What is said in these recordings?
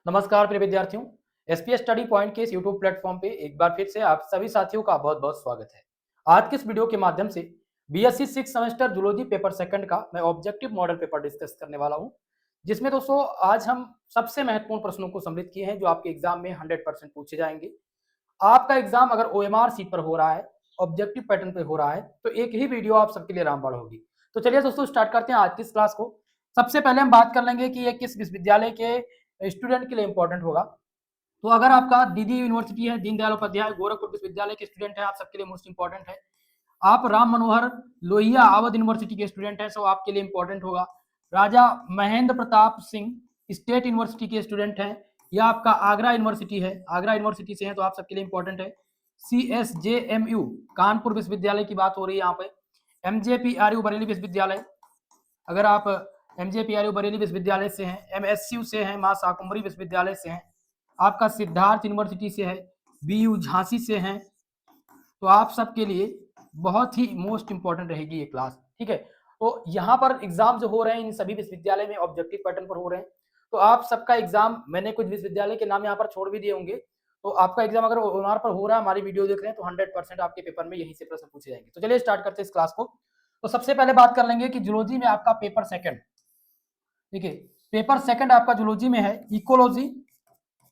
नमस्कार प्रिय विद्यार्थियों। एसपीएस स्टडी पॉइंट के इस यूट्यूब प्लेटफॉर्म पे एक बार फिर से आप सभी साथियों का बहुत बहुत स्वागत है। आज के इस वीडियो के माध्यम से BSc 6 semester zoology paper second का मैं ऑब्जेक्टिव मॉडल पेपर डिस्कस करने वाला हूं, जिसमें दोस्तों आज हम सबसे महत्वपूर्ण प्रश्नों को सम्मिलित किए हैं जो आपके एग्जाम में 100% पूछे जाएंगे। आपका एग्जाम अगर ओएमआर सीट पर हो रहा है, ऑब्जेक्टिव पैटर्न पे हो रहा है, तो एक ही वीडियो आप सबके लिए रामबाण होगी। तो चलिए दोस्तों स्टार्ट करते हैं आज की इस क्लास को। सबसे पहले हम बात कर लेंगे कि ये किस विश्वविद्यालय के स्टूडेंट के लिए इंपॉर्टेंट होगा। तो अगर आपका डीडी यूनिवर्सिटी है, दीनदयाल उपाध्याय गोरखपुर विश्वविद्यालय के स्टूडेंट हैं, आप सबके लिए मोस्ट इंपॉर्टेंट है। आप राम मनोहर लोहिया अवध यूनिवर्सिटी के स्टूडेंट हैं, सो आपके लिए इंपॉर्टेंट होगा। राजा महेंद्र प्रताप सिंह स्टेट यूनिवर्सिटी के स्टूडेंट हैं, या आपका आगरा यूनिवर्सिटी है, आगरा यूनिवर्सिटी से हैं, तो आप सबके लिए इंपॉर्टेंट है। CSJMU कानपुर विश्वविद्यालय की बात हो रही है यहाँ पे। MJPRU बरेली विश्वविद्यालय, अगर आप MJPRU बरेली विश्वविद्यालय से हैं, MSU से हैं, मां शाकुंभरी विश्वविद्यालय से हैं, आपका सिद्धार्थ यूनिवर्सिटी से है, BU झांसी से हैं, तो आप सबके लिए बहुत ही मोस्ट इंपॉर्टेंट रहेगी ये क्लास। ठीक है, तो यहाँ पर एग्जाम जो हो रहे हैं इन सभी विश्वविद्यालय में ऑब्जेक्टिव पैटर्न पर हो रहे हैं। तो आप सबका एग्जाम, मैंने कुछ विश्वविद्यालय के नाम यहाँ पर छोड़ भी दिए होंगे, तो आपका एग्जाम अगर ओएमआर पर हो रहा है, हमारी वीडियो देख रहे हैं, तो 100% आपके पेपर में यहीं से प्रश्न पूछे जाएंगे। तो चलिए स्टार्ट करते हैं इस क्लास को। तो सबसे पहले बात कर लेंगे कि जूलॉजी में आपका पेपर सेकंड, देखिए पेपर सेकंड आपका जूलॉजी में है ecology,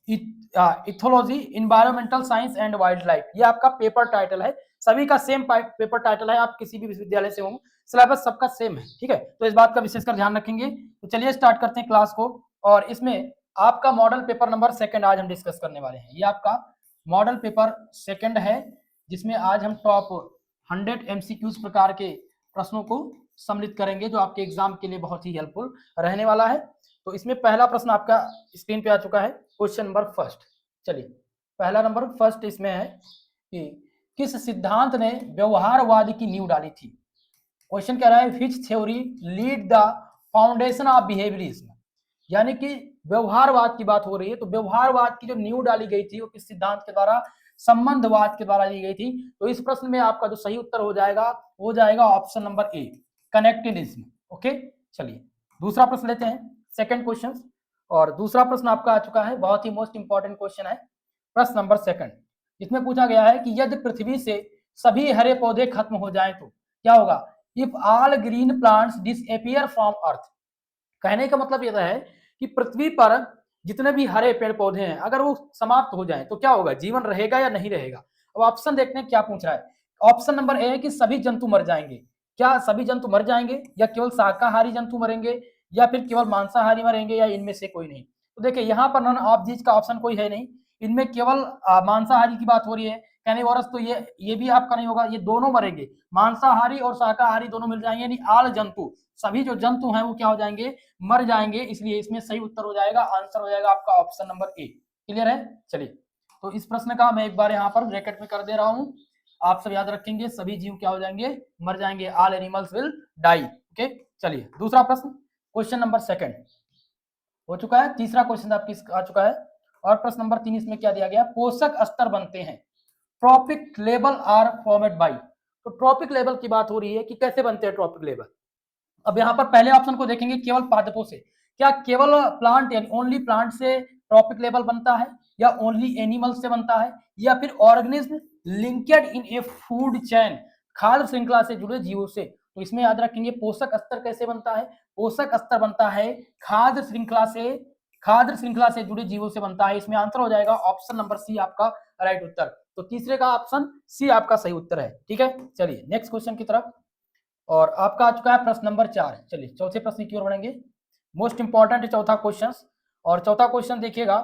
ethology, environmental science and wild life. ये आपका पेपर टाइटल है, सभी का सेम पेपर टाइटल है, आप किसी भी विश्वविद्यालय से हो, सिलेबस सबका सेम है। ठीक है, तो इस बात का विशेषकर ध्यान रखेंगे। तो चलिए स्टार्ट करते हैं क्लास को। और इसमें आपका मॉडल पेपर नंबर सेकंड आज हम डिस्कस करने वाले हैं। ये आपका मॉडल पेपर सेकंड है, जिसमें आज हम टॉप 100 MCQs प्रकार के प्रश्नों को सम्मिलित करेंगे, जो आपके एग्जाम के लिए बहुत ही हेल्पफुल रहने वाला है। तो इसमें पहला प्रश्न आपका स्क्रीन पे आ चुका है, क्वेश्चन नंबर फर्स्ट। चलिए पहला नंबर फर्स्ट इसमें है कि किस सिद्धांत ने व्यवहारवाद की नींव डाली थी। क्वेश्चन कह रहा है which theory lead the foundation of behaviourism, यानी कि व्यवहारवाद की बात हो रही है, तो व्यवहारवाद की जो नींव डाली गई थी वो किस सिद्धांत के द्वारा, संबंधवाद के द्वारा दी गई थी। तो इस प्रश्न में आपका जो सही उत्तर हो जाएगा ऑप्शन नंबर ए, कनेक्टिविज्म। ओके, चलिए दूसरा प्रश्न लेते हैं, सेकंड क्वेश्चन। और दूसरा प्रश्न आपका आ चुका है, बहुत ही मोस्ट इंपॉर्टेंट क्वेश्चन है, प्रश्न नंबर सेकंड। इसमें पूछा गया है कि यदि पृथ्वी से सभी हरे पौधे खत्म हो जाएं तो क्या होगा। If all green plants disappear from earth, कहने का मतलब यह है कि पृथ्वी पर जितने भी हरे पेड़ पौधे हैं अगर वो समाप्त हो जाएं तो क्या होगा, जीवन रहेगा या नहीं रहेगा। अब ऑप्शन देखते हैं क्या पूछ रहा है। ऑप्शन नंबर ए है कि सभी जंतु मर जाएंगे। क्या सभी जंतु मर जाएंगे, या केवल शाकाहारी जंतु मरेंगे, या फिर केवल मांसाहारी मरेंगे, या इनमें से कोई नहीं। तो देखिए यहाँ पर नॉन ऑफ दीज का ऑप्शन कोई है नहीं, इनमें केवल मांसाहारी की बात हो रही है, कहने का तो ये भी आपका नहीं होगा, ये दोनों मरेंगे, मांसाहारी और शाकाहारी दोनों मिल जाएंगे, यानी आल जंतु, सभी जो जंतु हैं वो क्या हो जाएंगे, मर जाएंगे। इसलिए इसमें सही उत्तर हो जाएगा, आंसर हो जाएगा आपका ऑप्शन नंबर ए। क्लियर है, चलिए तो इस प्रश्न का मैं एक बार यहाँ पर ब्रैकेट में कर दे रहा हूँ, आप सब याद रखेंगे, सभी जीव क्या हो जाएंगे, मर जाएंगे, all animals will die. Okay, चलिए दूसरा प्रश्न, क्वेश्चन नंबर सेकंड हो चुका है, तीसरा क्वेश्चन आपकी आ चुका है। और प्रश्न नंबर 3 इसमें क्या दिया गया, पोषक स्तर बनते हैं, trophic level are formed by. तो ट्रॉपिक लेवल की बात हो रही है कि कैसे बनते हैं ट्रॉपिक लेवल। अब यहाँ पर पहले ऑप्शन को देखेंगे, केवल पादपों से, क्या केवल प्लांट यानी ओनली प्लांट से ट्रॉपिक लेवल बनता है, या ओनली एनिमल से बनता है, या फिर ऑर्गेनिज्म लिंकेड इन ए फूड चेन, खाद्य श्रृंखला से जुड़े जीवों से। तो इसमें याद रखेंगे पोषक स्तर कैसे बनता है, पोषक स्तर बनता है खाद्य श्रृंखला से जुड़े जीवों से बनता है। इसमें आंसर हो जाएगा ऑप्शन नंबर सी आपका राइट उत्तर। तो तीसरे का ऑप्शन सी आपका सही उत्तर है। ठीक है, चलिए नेक्स्ट क्वेश्चन की तरफ। और आपका आ चुका है प्रश्न नंबर 4। चलिए चौथे प्रश्न की ओर बढ़ेंगे, मोस्ट इंपॉर्टेंट है चौथा क्वेश्चन। और चौथा क्वेश्चन देखिएगा,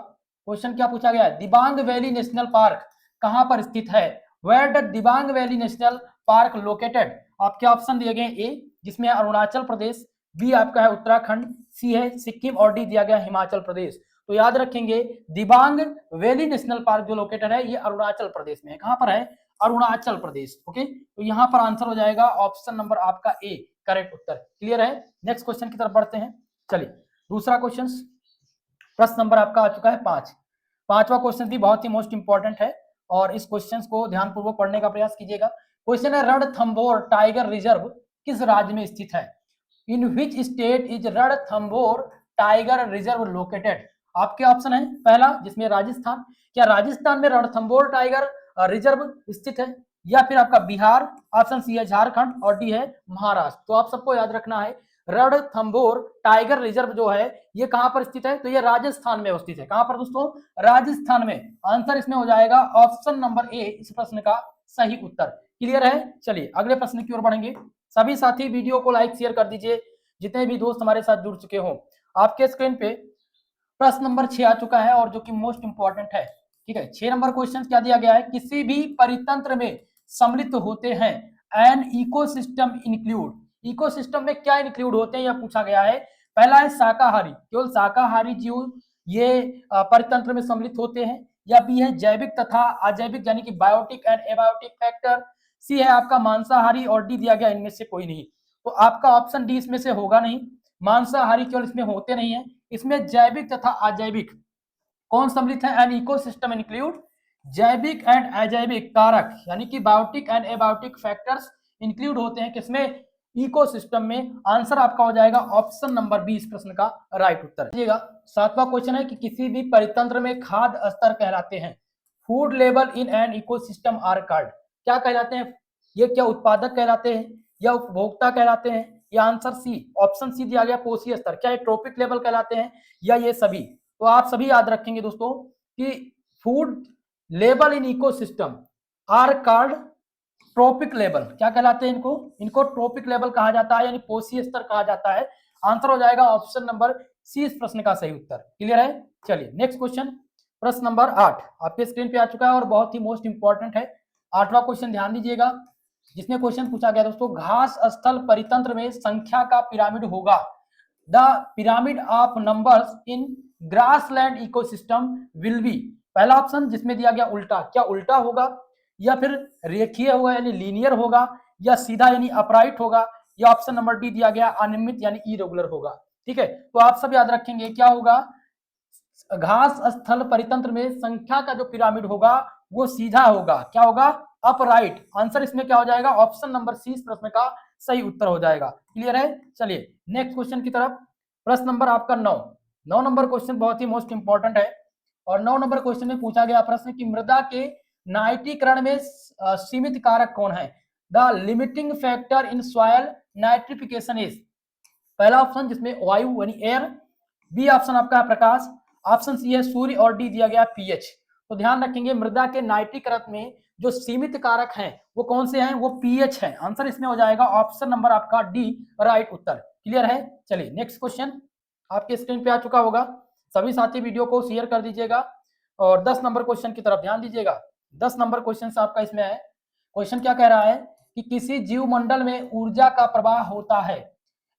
क्वेश्चन क्या पूछा गया है, दिबांग वैली नेशनल पार्क कहां पर स्थित है, where the Dibang valley national park located. आपके ऑप्शन दिए गए ए जिसमें अरुणाचल प्रदेश, बी आपका है उत्तराखंड, सी है सिक्किम, और डी दिया गया हिमाचल प्रदेश। तो याद रखेंगे दिबांग वैली नेशनल पार्क जो लोकेटेड है ये अरुणाचल प्रदेश में है। कहां पर है, अरुणाचल प्रदेश। ओके, तो यहां पर आंसर हो जाएगा ऑप्शन नंबर आपका ए करेक्ट उत्तर। क्लियर है, नेक्स्ट क्वेश्चन की तरफ बढ़ते हैं। चलिए दूसरा क्वेश्चन, प्रश्न नंबर आपका आ चुका है 5। पांचवा क्वेश्चन भी बहुत ही मोस्ट इंपॉर्टेंट है, और इस क्वेश्चन को ध्यानपूर्वक पढ़ने का प्रयास कीजिएगा। क्वेश्चन है रणथंबोर टाइगर रिजर्व किस राज्य में स्थित है, in which state is Ranthambore tiger reserve located. आपके ऑप्शन है पहला जिसमें राजस्थान, क्या राजस्थान में रणथंबोर टाइगर रिजर्व स्थित है, या फिर आपका बिहार, ऑप्शन सी है झारखंड और डी है महाराष्ट्र। तो आप सबको याद रखना है रणथंबोर टाइगर रिजर्व जो है ये कहां पर स्थित है, तो ये राजस्थान में स्थित है। कहां पर दोस्तों, राजस्थान में। आंसर इसमें हो जाएगा ऑप्शन नंबर ए इस प्रश्न का सही उत्तर। क्लियर है। चलिए अगले प्रश्न की ओर बढ़ेंगे। सभी साथी वीडियो को लाइक शेयर कर दीजिए, जितने भी दोस्त हमारे साथ जुड़ चुके हो। आपके स्क्रीन पे प्रश्न नंबर 6 आ चुका है और जो कि मोस्ट इंपॉर्टेंट है। ठीक है, 6 नंबर क्वेश्चन क्या दिया गया है, किसी भी परितंत्र में सम्मिलित होते हैं एन इकोसिस्टम इंक्लूड। इकोसिस्टम में क्या इंक्लूड होते हैं यह पूछा गया है। पहला है शाकाहारी, केवल शाकाहारी जीव ये परितंत्र में सम्मिलित होते हैं, या बी है जैविक तथा अजैविक यानी कि बायोटिक एंड एबायोटिक फैक्टर, सी है आपका मांसाहारी और डी दिया गया इनमें से कोई नहीं। तो आपका ऑप्शन डी इसमें से होगा नहीं, मांसाहारी केवल इसमें होते नहीं है। इसमें जैविक तथा अजैविक कौन सम्मिलित है, एन इकोसिस्टम इंक्लूड जैविक एंड अजैविक कारक यानी कि biotic and abiotic factors include होते हैं किसमें, इकोसिस्टम में। आंसर आपका हो जाएगा ऑप्शन नंबर बी इस प्रश्न का राइट उत्तर। देखिएगा 7वां क्वेश्चन है कि किसी भी परितंत्र में खाद्य स्तर कहलाते हैं, food level in an ecosystem are called. क्या कहलाते हैं, ये क्या उत्पादक कहलाते हैं या उपभोक्ता कहलाते हैं, या आंसर सी ऑप्शन सी दिया गया पोषी स्तर, क्या ये ट्रॉपिक लेवल कहलाते हैं या ये सभी। तो आप सभी याद रखेंगे दोस्तों कि food level in ecosystem are called trophic level. क्या कहलाते हैं इनको, इनको ट्रॉपिक लेवल कहा जाता है यानी पोषी स्तर कहा जाता है। आंसर हो जाएगा ऑप्शन नंबर सी इस प्रश्न का सही उत्तर। क्लियर है। चलिए नेक्स्ट क्वेश्चन, प्रश्न नंबर 8 आपके स्क्रीन पे आ चुका है और बहुत ही मोस्ट इंपॉर्टेंट है। 8वां क्वेश्चन ध्यान दीजिएगा, जिसमें क्वेश्चन पूछा गया दोस्तों, घास स्थल परितंत्र में संख्या का पिरामिड होगा, the pyramid of numbers in grassland ecosystem will be. पहला ऑप्शन जिसमें दिया गया उल्टा, क्या उल्टा होगा, या फिर रेखीय होगा यानी लीनियर होगा, या सीधा यानी अपराइट होगा, या ऑप्शन नंबर डी दिया गया अनियमित यानी इरेगुलर होगा। ठीक है, तो आप सब याद रखेंगे क्या होगा, घास स्थल परितंत्र में संख्या का जो पिरामिड होगा वो सीधा होगा, क्या होगा, अपराइट। आंसर इसमें क्या हो जाएगा, ऑप्शन नंबर सी इस प्रश्न का सही उत्तर हो जाएगा। क्लियर है। चलिए नेक्स्ट क्वेश्चन की तरफ, प्रश्न नंबर आपका 9 नंबर क्वेश्चन बहुत ही मोस्ट इंपॉर्टेंट है। और 9 नंबर क्वेश्चन में पूछा गया प्रश्न कि मृदा के नाइट्रीकरण में सीमित कारक कौन है, the limiting factor in soil nitrification is. पहला ऑप्शन जिसमें वायु यानी एयर, बी ऑप्शन आपका प्रकाश, ऑप्शन सी है सूर्य और डी दिया गया पीएच। तो ध्यान रखेंगे मृदा के नाइट्रीकरण में जो सीमित कारक हैं वो कौन से हैं, वो पीएच है। आंसर इसमें हो जाएगा ऑप्शन नंबर आपका डी राइट उत्तर। क्लियर है। चलिए नेक्स्ट क्वेश्चन आपके स्क्रीन पे आ चुका होगा, सभी साथी वीडियो को शेयर कर दीजिएगा और 10 नंबर क्वेश्चन की तरफ ध्यान दीजिएगा। 10 नंबर क्वेश्चन आपका इसमें है। क्वेश्चन क्या कह रहा है कि किसी जीव मंडल में ऊर्जा का प्रवाह होता है,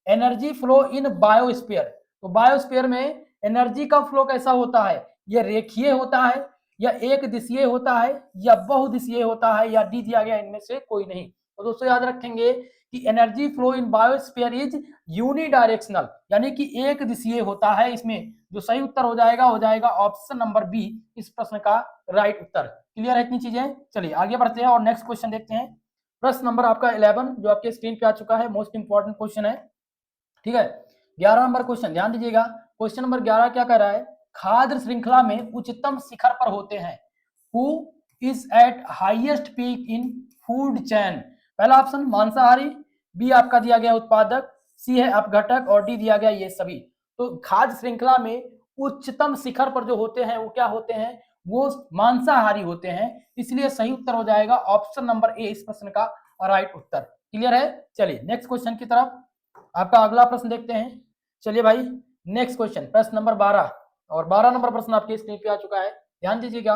एनर्जी फ्लो इन बायोस्फीयर। तो बायोस्फीयर में एनर्जी का फ्लो कैसा होता है, यह रेखीय होता है या एक दिशीय होता है या बहुदिशीय होता है, या डी दिया गया इनमें से कोई नहीं। तो दोस्तों याद रखेंगे कि energy flow in biosphere is unidirectional यानी कि एक दिशीय होता है। इसमें जो सही उत्तर हो जाएगा ऑप्शन नंबर बी इस प्रश्न का राइट उत्तर। क्लियर है इतनी चीजें। चलिए आगे बढ़ते हैं और नेक्स्ट क्वेश्चन देखते हैं। प्रश्न नंबर आपका 11 जो आपके स्क्रीन पे आ चुका है, मोस्ट इंपॉर्टेंट क्वेश्चन है। ठीक है, 11 नंबर क्वेश्चन ध्यान दीजिएगा। क्वेश्चन नंबर 11 क्या कह रहा है, खाद्य श्रृंखला में उच्चतम शिखर पर होते हैं, who is eight highest peak in food chain. पहला ऑप्शन मांसाहारी, बी आपका दिया गया उत्पादक, सी है अपघटक और डी दिया गया ये सभी। तो खाद्य श्रृंखला में उच्चतम शिखर पर जो होते हैं वो क्या होते हैं, वो मांसाहारी होते हैं। इसलिए सही उत्तर हो जाएगा ऑप्शन नंबर ए इस प्रश्न का राइट उत्तर। क्लियर है। चलिए नेक्स्ट क्वेश्चन की तरफ आपका अगला प्रश्न देखते हैं। चलिए भाई नेक्स्ट क्वेश्चन प्रश्न नंबर 12 और 12 नंबर प्रश्न आपके स्क्रीन पे आ चुका है, ध्यान दीजिएगा।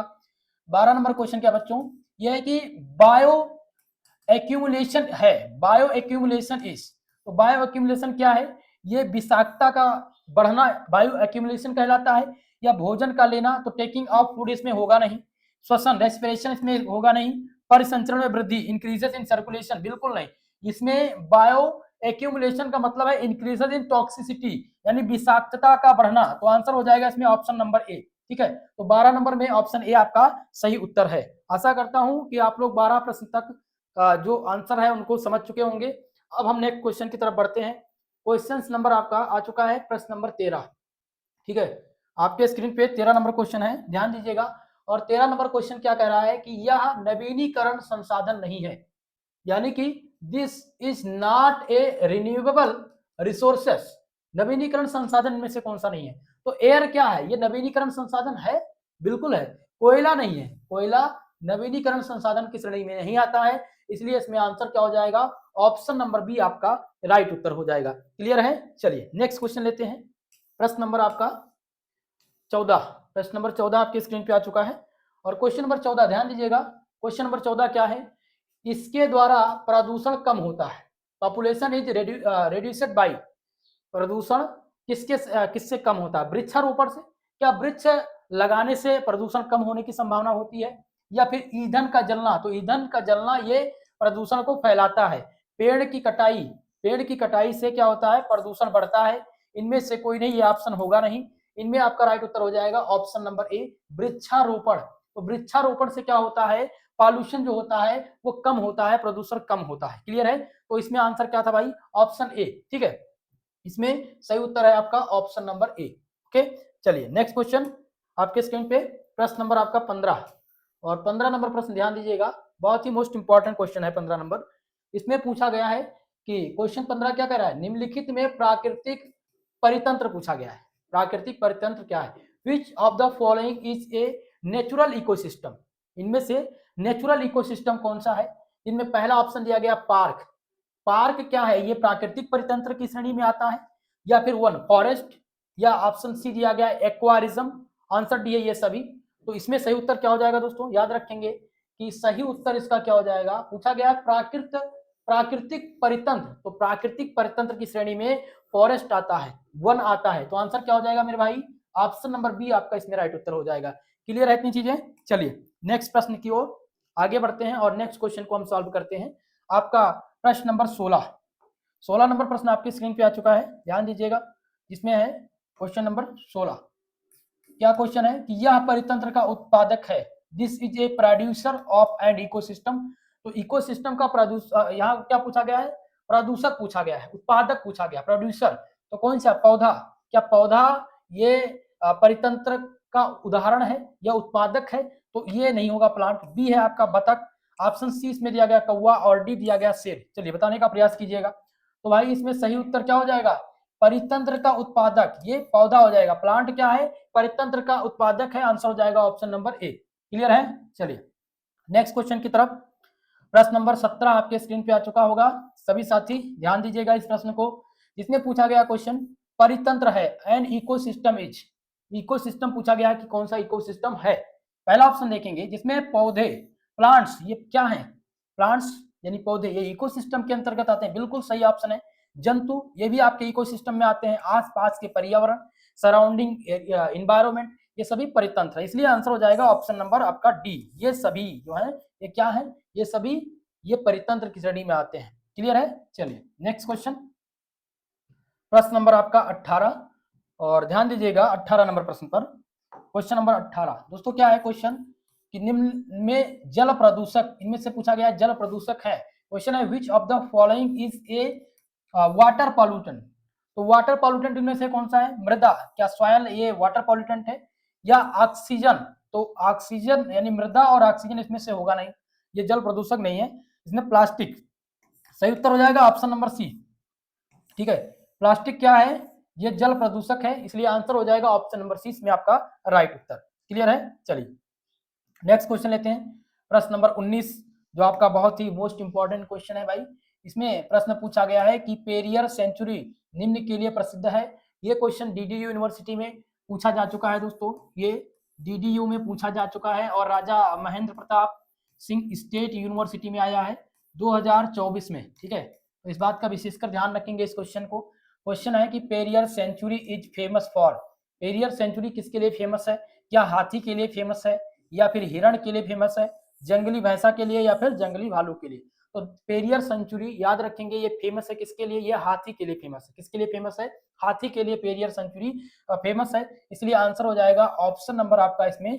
12 नंबर क्वेश्चन क्या बच्चों, यह है कि बायो एक्यूमुलेशन है, बायो एक्यूमुलेशन इज। तो बायो एक्यूमुलेशन क्या है, ये विषाक्तता का बढ़ना बायो एक्यूमुलेशन कहलाता है, या भोजन का लेना तो टेकिंग ऑफ फूड इसमें होगा नहीं, श्वसन रेस्पिरेशन इसमें होगा नहीं, परिसंचरण में वृद्धि इंक्रीजेस इन सर्कुलेशन बिल्कुल नहीं। इसमें बायो एक्यूमुलेशन का मतलब है इंक्रीजेस इन टॉक्सिसिटी यानी विषाक्तता का बढ़ना। तो आंसर हो जाएगा इसमें ऑप्शन नंबर ए। ठीक है, तो 12 नंबर में ऑप्शन ए आपका सही उत्तर है। आशा करता हूं कि आप लोग 12 प्रश्न तक का जो आंसर है उनको समझ चुके होंगे। अब हम नेक्स्ट क्वेश्चन की तरफ बढ़ते हैं। क्वेश्चन नंबर आपका आ चुका है प्रश्न नंबर 13। ठीक है, आपके स्क्रीन पे 13 नंबर क्वेश्चन है, ध्यान दीजिएगा। और 13 नंबर क्वेश्चन क्या कह रहा है कि यह नवीनीकरण संसाधन नहीं है, यानी कि this is not a renewable resources. नवीनीकरण संसाधन में से कौन सा नहीं है? तो एयर क्या है? ये नवीनीकरण संसाधन है, बिल्कुल है। कोयला नहीं है, कोयला नवीनीकरण संसाधन की श्रेणी में नहीं आता है, इसलिए इसमें आंसर क्या हो जाएगा? ऑप्शन नंबर बी आपका राइट उत्तर हो जाएगा। क्लियर है? चलिए नेक्स्ट क्वेश्चन लेते हैं। प्रश्न नंबर आपका 14, प्रश्न नंबर 14 आपके स्क्रीन पे आ चुका है। और क्वेश्चन नंबर 14 ध्यान दीजिएगा, क्वेश्चन नंबर 14 क्या है? इसके द्वारा प्रदूषण कम होता है। पॉपुलेशन इज रिड्यूस्ड बाय, प्रदूषण किससे कम होता है? वृक्षारोपण से। क्या वृक्ष लगाने से प्रदूषण कम होने की संभावना होती है, या फिर ईंधन का जलना? तो ईंधन का जलना ये प्रदूषण को फैलाता है। पेड़ की कटाई से क्या होता है? प्रदूषण बढ़ता है। इनमें से कोई नहीं, ये ऑप्शन होगा नहीं। इनमें आपका राइट उत्तर हो जाएगा ऑप्शन नंबर ए, वृक्षारोपण। तो वृक्षारोपण से क्या होता है? पॉल्यूशन जो होता है वो कम होता है, प्रदूषण कम होता है। क्लियर है? तो इसमें आंसर क्या था भाई? Option A. ठीक है, इसमें सही उत्तर है आपका ऑप्शन नंबर ए। ओके, चलिए नेक्स्ट क्वेश्चन आपके स्क्रीन पे, प्रश्न नंबर आपका 15। और 15 नंबर प्रश्न ध्यान दीजिएगा, बहुत ही मोस्ट इंपॉर्टेंट क्वेश्चन है 15 नंबर। इसमें पूछा गया है कि क्वेश्चन 15 क्या कह रहा है? निम्नलिखित में प्राकृतिक परितंत्र पूछा गया है। प्राकृतिक परितंत्र क्या है? Which of the following is a natural ecosystem? इनमें से नेचुरल इकोसिस्टम कौन सा है? इनमें पहला ऑप्शन दिया गया पार्क। पार्क क्या है? ये प्राकृतिक परितंत्र की श्रेणी में आता है। या फिर वन फॉरेस्ट, या ऑप्शन सी दिया गया एक्वारिज्म। आंसर डी है ये सभी। तो इसमें सही उत्तर क्या हो जाएगा दोस्तों? याद रखेंगे कि सही उत्तर इसका क्या हो जाएगा? पूछा गया प्राकृतिक परितंत्र, तो प्राकृतिक परितंत्र की श्रेणी में फॉरेस्ट आता है, वन आता है। तो आंसर क्या हो जाएगा मेरे भाई? ऑप्शन नंबर बी आपका इसमें राइट उत्तर हो जाएगा। क्लियर है इतनी चीजें? चलिए नेक्स्ट प्रश्न की ओर आगे बढ़ते हैं और नेक्स्ट क्वेश्चन को हम सॉल्व करते हैं। आपका प्रश्न नंबर 16 नंबर प्रश्न आपकी स्क्रीन पे आ चुका है, ध्यान दीजिएगा। जिसमें है क्वेश्चन नंबर 16। क्या क्वेश्चन है कि यह परितंत्र का उत्पादक है। This is a producer of and ecosystem. तो इकोसिस्टम का प्रदूषक, यहाँ क्या पूछा गया है? प्रदूषक पूछा गया है, उत्पादक पूछा गया, प्रोड्यूसर। तो कौन सा? पौधा। क्या पौधा ये परितंत्र का उदाहरण है या उत्पादक है? तो ये नहीं होगा, प्लांट। बी है आपका बतख। ऑप्शन सी इसमें दिया गया कौवा, और डी दिया गया शेर। चलिए बताने का प्रयास कीजिएगा। तो भाई इसमें सही उत्तर क्या हो जाएगा? परितंत्र का उत्पादक ये पौधा हो जाएगा। प्लांट क्या है? परितंत्र का उत्पादक है। आंसर हो जाएगा ऑप्शन नंबर ए। क्लियर है? चलिए नेक्स्ट क्वेश्चन की तरफ। प्रश्न नंबर 17 आपके स्क्रीन पे आ चुका होगा। सभी साथी ध्यान दीजिएगा इस प्रश्न को। जिसमें पूछा गया क्वेश्चन, परितंत्र है एन इकोसिस्टम इज। इकोसिस्टम पूछा गया कि कौन सा इकोसिस्टम है? पहला ऑप्शन देखेंगे जिसमें पौधे, प्लांट्स, ये क्या है? प्लांट्स यानी पौधे, ये इकोसिस्टम के अंतर्गत आते हैं, बिल्कुल सही ऑप्शन है। जंतु, ये भी आपके इकोसिस्टम में आते हैं। आसपास के पर्यावरण, सराउंडिंग इन्वायरमेंट, ये सभी परितंत्र है। इसलिए आंसर हो जाएगा ऑप्शन नंबर आपका डी। ये सभी जो है ये क्या है? ये सभी ये परितंत्र की श्रेणी में आते हैं। क्लियर है? चलिए नेक्स्ट क्वेश्चन, प्रश्न नंबर आपका 18। और ध्यान दीजिएगा 18 नंबर प्रश्न पर। क्वेश्चन नंबर 18 दोस्तों क्या है क्वेश्चन कि निम्न में जल प्रदूषक, इनमें से पूछा गया जल प्रदूषक है। क्वेश्चन है which of the following is a water pollutant. तो वाटर पॉल्यूटेंट इनमें से कौन सा है? मृदा, क्या सॉयल ये वाटर पॉल्यूटेंट है? या ऑक्सीजन? तो ऑक्सीजन यानी मृदा और ऑक्सीजन इसमें से होगा नहीं, ये जल प्रदूषक नहीं है। इसमें प्लास्टिक, सही उत्तर हो जाएगा ऑप्शन नंबर सी। ठीक है, प्लास्टिक क्या है? ये जल प्रदूषक है, इसलिए आंसर हो जाएगा ऑप्शन नंबर सी इसमें आपका राइट उत्तर। क्लियर है? चलिए नेक्स्ट क्वेश्चन लेते हैं, प्रश्न नंबर 19, जो आपका बहुत ही मोस्ट इंपॉर्टेंट क्वेश्चन है भाई। इसमें प्रश्न पूछा गया है कि पेरियर सेंचुरी निम्न के लिए प्रसिद्ध है। ये क्वेश्चन डीडीयू यूनिवर्सिटी में पूछा जा चुका है दोस्तों, ये डीडीयू में पूछा जा चुका है। और राजा महेंद्र प्रताप सिंह स्टेट यूनिवर्सिटी में आया है 2024 में। ठीक है, तो इस बात का विशेषकर ध्यान रखेंगे इस क्वेश्चन को। क्वेश्चन है कि Periyar sanctuary is famous for. Periyar sanctuary किसके लिए फेमस है? क्या हाथी के लिए फेमस है, या फिर हिरण के लिए फेमस है, जंगली भैंसा के लिए, या फिर जंगली भालू के लिए? तो पेरियर सेंचुरी याद रखेंगे ये फेमस है किसके लिए? ये हाथी के लिए फेमस है। किसके लिए फेमस है? हाथी के लिए पेरियर सेंचुरी फेमस है। इसलिए आंसर हो जाएगा ऑप्शन नंबर आपका इसमें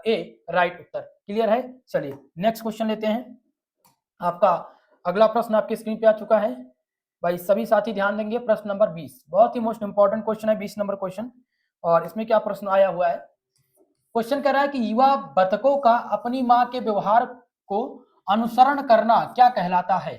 ए राइट उत्तर। क्लियर है? चलिए नेक्स्ट क्वेश्चन लेते हैं। आपका अगला प्रश्न आपके स्क्रीन पे आ चुका है भाई, सभी साथी ध्यान देंगे। प्रश्न नंबर 20 बहुत ही मोस्ट इंपॉर्टेंट क्वेश्चन है, 20 नंबर क्वेश्चन। और इसमें क्या प्रश्न आया हुआ है, क्वेश्चन कर रहा है कि युवा बतखों का अपनी माँ के व्यवहार को अनुसरण करना क्या कहलाता है,